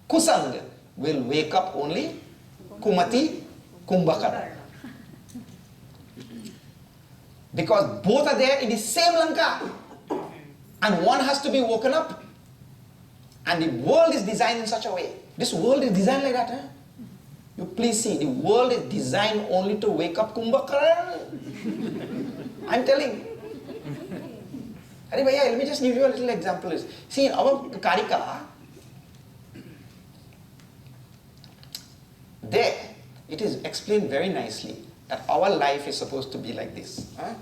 Kusang, will wake up only Kumati, Kumbhakara. Because both are there in the same Lanka. And one has to be woken up. And the world is designed in such a way. This world is designed like that. Huh? You please see, the world is designed only to wake up Kumbhakara. I'm telling. Let me just give you a little example. See, in our Karika, there, it is explained very nicely that our life is supposed to be like this. Huh?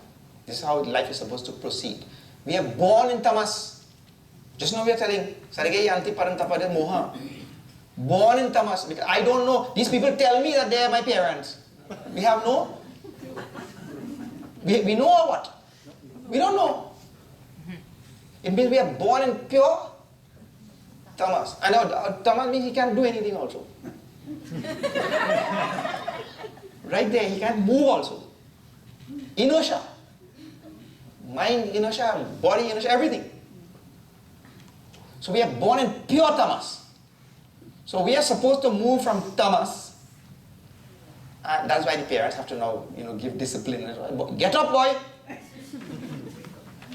This is how life is supposed to proceed. We are born in tamas. Just now we are telling, Sarige yanti parantapade moha. Born in tamas. Because I don't know. These people tell me that they are my parents. We have no. We know or what? We don't know. It means we are born in pure Tamas. I know, tamas means he can't do anything also. Right there, he can't move also. Inertia. Mind inertia, body inertia, everything. So we are born in pure tamas. So we are supposed to move from tamas. And that's why the parents have to now, give discipline. Get up, boy.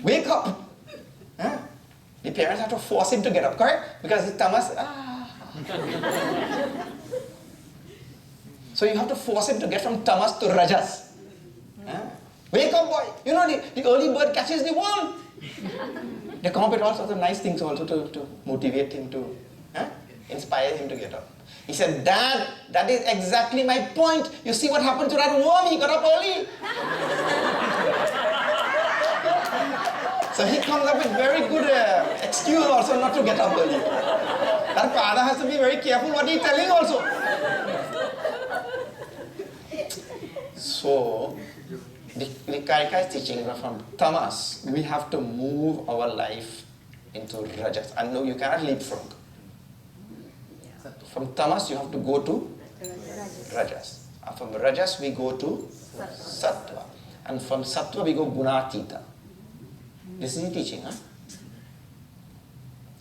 Wake up. Huh? The parents have to force him to get up, correct? Because the tamas, So you have to force him to get from tamas to rajas. Huh? Wake up, boy. The early bird catches the worm. They come up with all sorts of nice things also to motivate him to, inspire him to get up. He said, Dad, that is exactly my point. You see what happened to that worm? He got up early. So he comes up with very good excuse also not to get up early. That father has to be very careful what he's telling also. So, the Karika is teaching from tamas, we have to move our life into rajas. And no, you cannot leapfrog. From tamas, you have to go to rajas. And from rajas, we go to sattva. And from sattva, we go gunatita. This is the teaching, huh?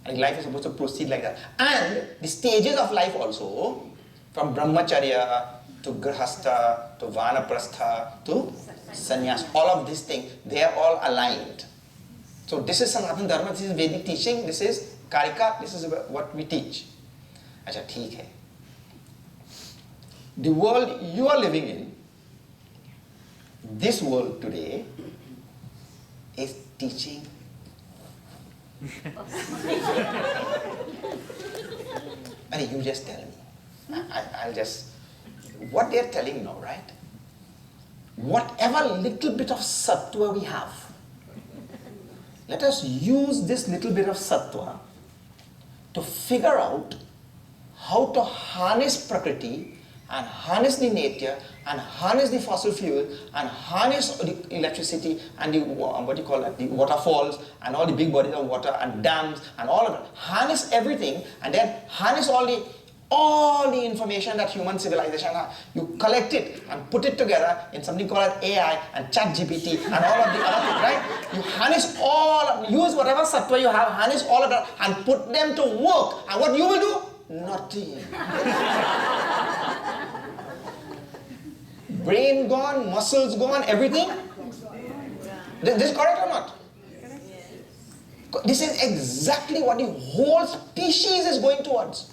And life is supposed to proceed like that. And the stages of life also, from brahmacharya to grihastha, to vanaprastha, to sannyas, all of these things, they are all aligned. So this is Sanatana Dharma, this is Vedic teaching, this is Karika, this is what we teach. Acha, theek hai. The world you are living in, this world today, is teaching. But you just tell me. I'll just, what they're telling now, right? Whatever little bit of sattva we have, let us use this little bit of sattva to figure out how to harness Prakriti and harness the nature and harness the fossil fuel and harness the electricity and the, the waterfalls and all the big bodies of water and dams and all of it. Harness everything and then harness all the information that human civilization has. You collect it and put it together in something called AI and ChatGPT and all of the other things, right? You harness use whatever sattva you have, harness all of that and put them to work. And what you will do? Nothing. Brain gone, muscles gone, everything. This is correct or not? This is exactly what the whole species is going towards.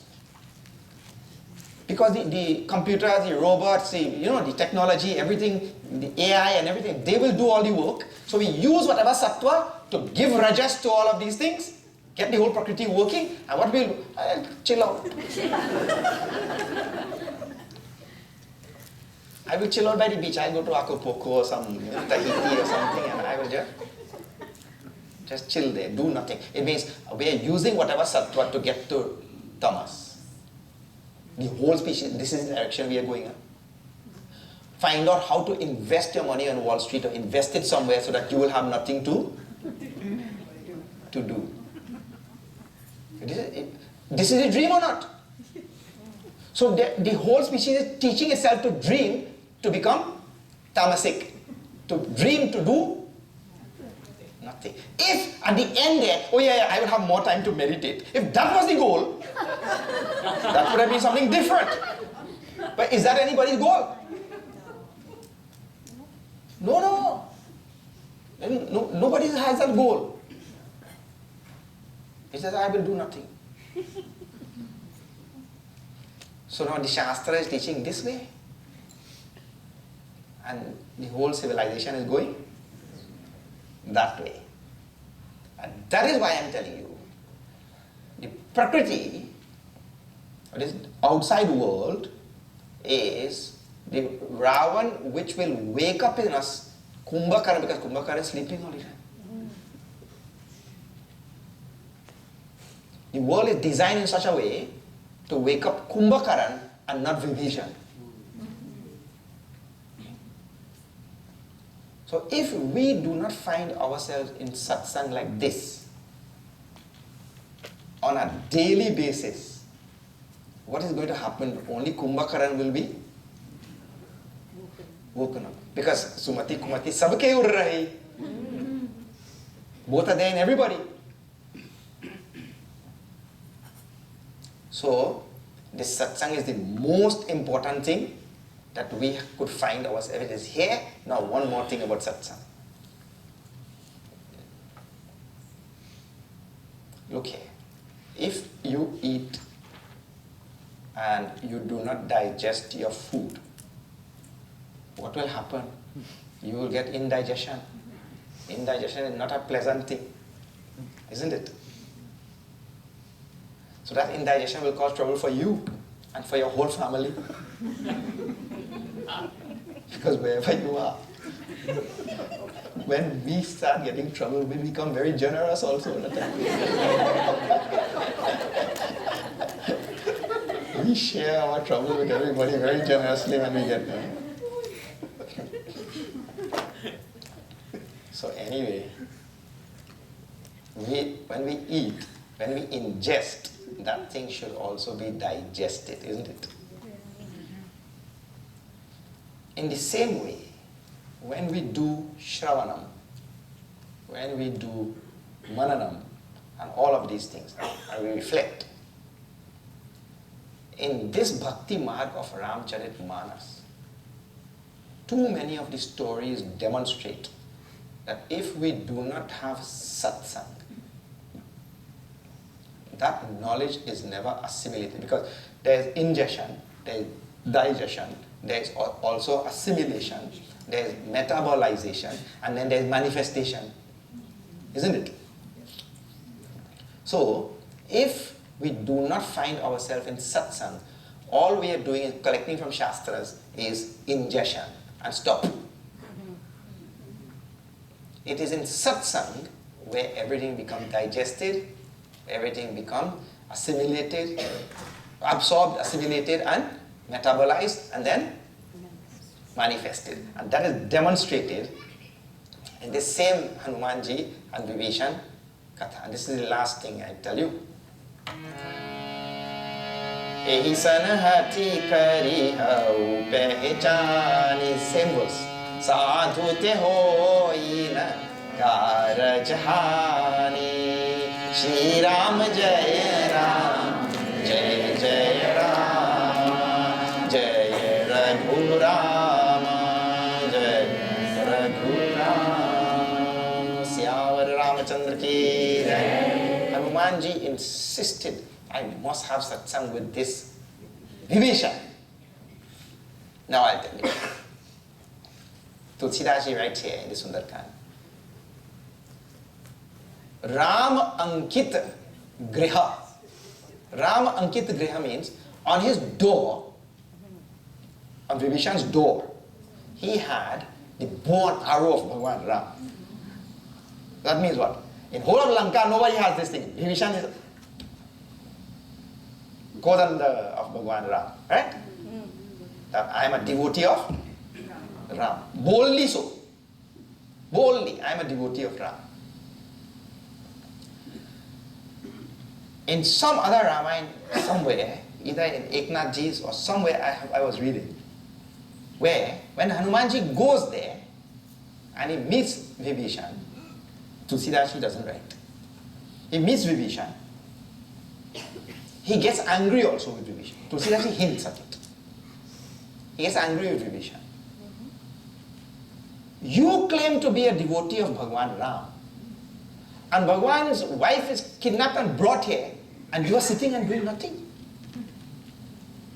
Because the computers, the robots, the technology, everything, the AI and everything, they will do all the work. So we use whatever sattva to give rajas to all of these things, get the whole Prakriti working, and what we'll do? I'll chill out. I will chill out by the beach. I'll go to Acapulco or some Tahiti or something, and I will just chill there, do nothing. It means we are using whatever sattva to get to tamas. The whole species, this is the direction we are going in. Find out how to invest your money on Wall Street or invest it somewhere so that you will have nothing to do. This is a dream or not? So the whole species is teaching itself to dream to become tamasic. To dream to do nothing. If at the end there, I will have more time to meditate. If that was the goal, that would have been something different. But is that anybody's goal? No. Nobody has that goal. He says, I will do nothing. So now the Shastra is teaching this way. And the whole civilization is going that way. And that is why I am telling you, the Prakriti, this outside world, is the Ravan which will wake up in us, Kumbhakara, because Kumbhakara is sleeping all the time. The world is designed in such a way to wake up Kumbhakaran and not Vibhishan. So if we do not find ourselves in satsang like this, on a daily basis, what is going to happen? Only Kumbhakaran will be woken up. Because Sumati, Kumati, sabke ur rahi. Both are there in everybody. So, this satsang is the most important thing that we could find ourselves. It is here. Now, one more thing about satsang. Look here. If you eat and you do not digest your food, what will happen? You will get indigestion. Indigestion is not a pleasant thing, isn't it? So that indigestion will cause trouble for you and for your whole family. Because wherever you are, when we start getting trouble, we become very generous also. We share our trouble with everybody very generously when we get there. So anyway, when we eat, when we ingest, that thing should also be digested, isn't it? In the same way, when we do Shravanam, when we do Mananam, and all of these things, and we reflect, in this Bhakti Marg of Ramcharitmanas, too many of the stories demonstrate that if we do not have satsang, that knowledge is never assimilated, because there is ingestion, there is digestion, there is also assimilation, there is metabolization, and then there is manifestation, isn't it? So, if we do not find ourselves in satsang, all we are doing is collecting from Shastras is ingestion and stop. It is in satsang where everything becomes digested, everything becomes assimilated, absorbed, assimilated, and metabolized, and then manifested. And that is demonstrated in this same Hanumanji and Vibhishan Katha. And this is the last thing I tell you. Ehi sanhati kari hau pehchani. Same verse. Sadhu te hoi na karaj hani. Shri Ram Jaya Ram, Jaya Jaya Ram, Jaya Raghu Rama, Jaya Raghu Ram. Syavar Ramachandra ki jai. Hanumanji insisted, I must have satsang with this Vibhishan. Now I'll tell you. Tulsidaji writes here in the Sundarkand. Ram Ankit Griha. Ram Ankit Griha means on his door, on Vibhishan's door, he had the bow and arrow of Bhagwan Ram. That means what? In whole of Lanka, nobody has this thing. Vibhishan is Kodanda of Bhagwan Ram, right? That I am a devotee of Ram. Boldly so. Boldly, I am a devotee of Ram. In some other Ramayana, somewhere, either in Eknathji's or somewhere I was reading, where when Hanumanji goes there and he meets Vibhishan, Tulsidashi doesn't write. He meets Vibhishan. He gets angry also with Vibhishan. Tulsidashi hints at it. He gets angry with Vibhishan. You claim to be a devotee of Bhagwan Ram, and Bhagwan's wife is kidnapped and brought here, and you are sitting and doing nothing.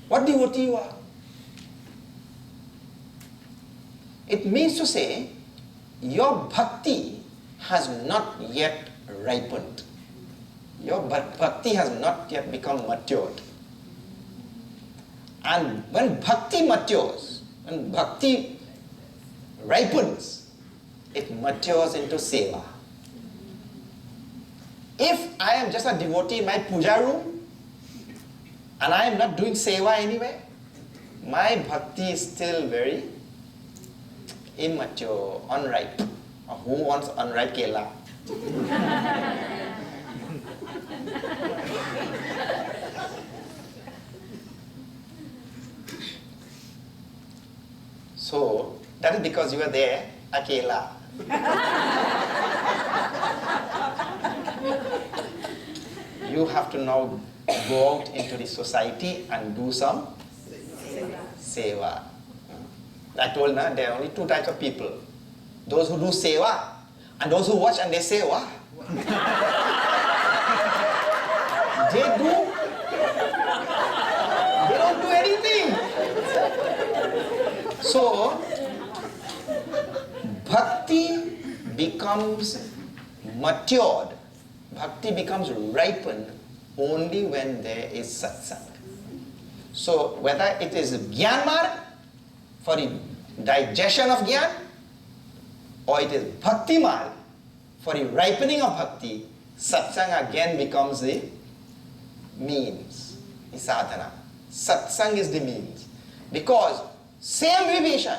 What devotee you are? It means to say, your bhakti has not yet ripened. Your bhakti has not yet become matured. And when bhakti matures, when bhakti ripens, it matures into seva. If I am just a devotee in my puja room and I am not doing seva anywhere, my bhakti is still very immature, unripe. Who wants unripe kela? That is because you are there, akela. You have to now go out into the society and do some seva. I told now there are only two types of people. Those who do seva and those who watch and they say, "Wow." They don't do anything. So, bhakti becomes matured. Bhakti becomes ripened only when there is satsang. So, whether it is Gyan Marg for the digestion of Gyan, or it is Bhakti Marg for the ripening of Bhakti, satsang again becomes the means, the sadhana. Satsang is the means. Because same Vibhishan,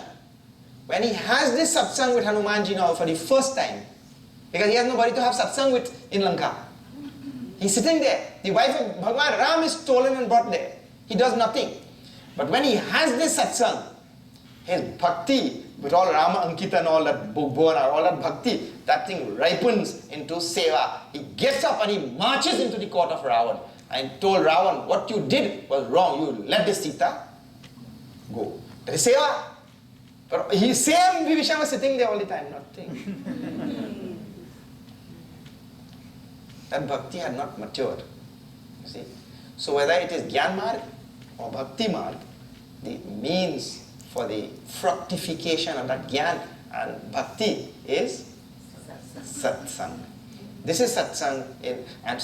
when he has this satsang with Hanumanji now for the first time, because he has nobody to have satsang with in Lanka. He's sitting there. The wife of Bhagwan Ram is stolen and brought there. He does nothing. But when he has this satsang, his bhakti, with all Rama Ankita and all that Bhagwan, all that bhakti, that thing ripens into seva. He gets up and he marches into the court of Ravan and told Ravan, what you did was wrong. You let this Sita go. That is seva. But he same Vibhishan was sitting there all the time, nothing. That bhakti had not matured. You see? So whether it is Gyan Marg or Bhakti Marg, the means for the fructification of that Gyan and Bhakti is satsang. This is satsang and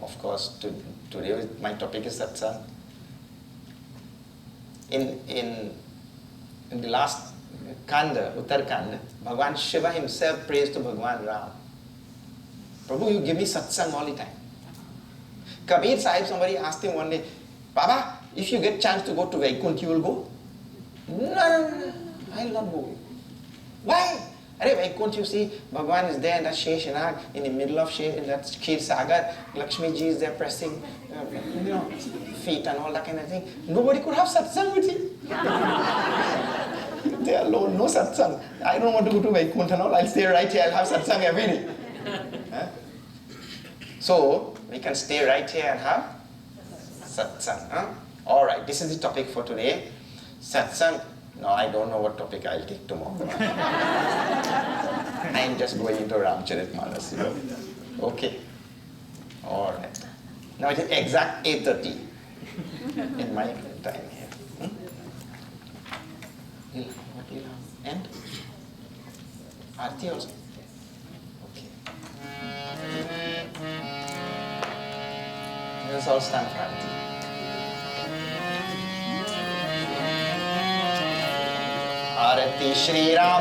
of course today my topic is satsang. In the last Kanda, Uttar Kanda, Bhagwan Shiva himself prays to Bhagwan Ram, Prabhu, you give me satsang all the time. Kabir Sahib, somebody asked him one day, Baba, if you get chance to go to Vaikuntha, you will go? No, I will not go. Why? Vaikuntha, you see, Bhagwan is there in that Sheshanag, in the middle of in that Kshir Sagar, Lakshmi ji is there pressing, feet and all that kind of thing. Nobody could have satsang with him. They are alone, no satsang. I don't want to go to Vaikuntha and all, I'll stay right here, I'll have satsang every day. So, we can stay right here and have satsang. Alright, this is the topic for today. Satsang. No, I don't know what topic I'll take tomorrow. I'm just going into Ramcharitmanas. Okay. Alright. Now it is exact 8:30 in my time here. What will end? Aarti also? Okay. Let us all stand for Aarti. Aarti Shri Ram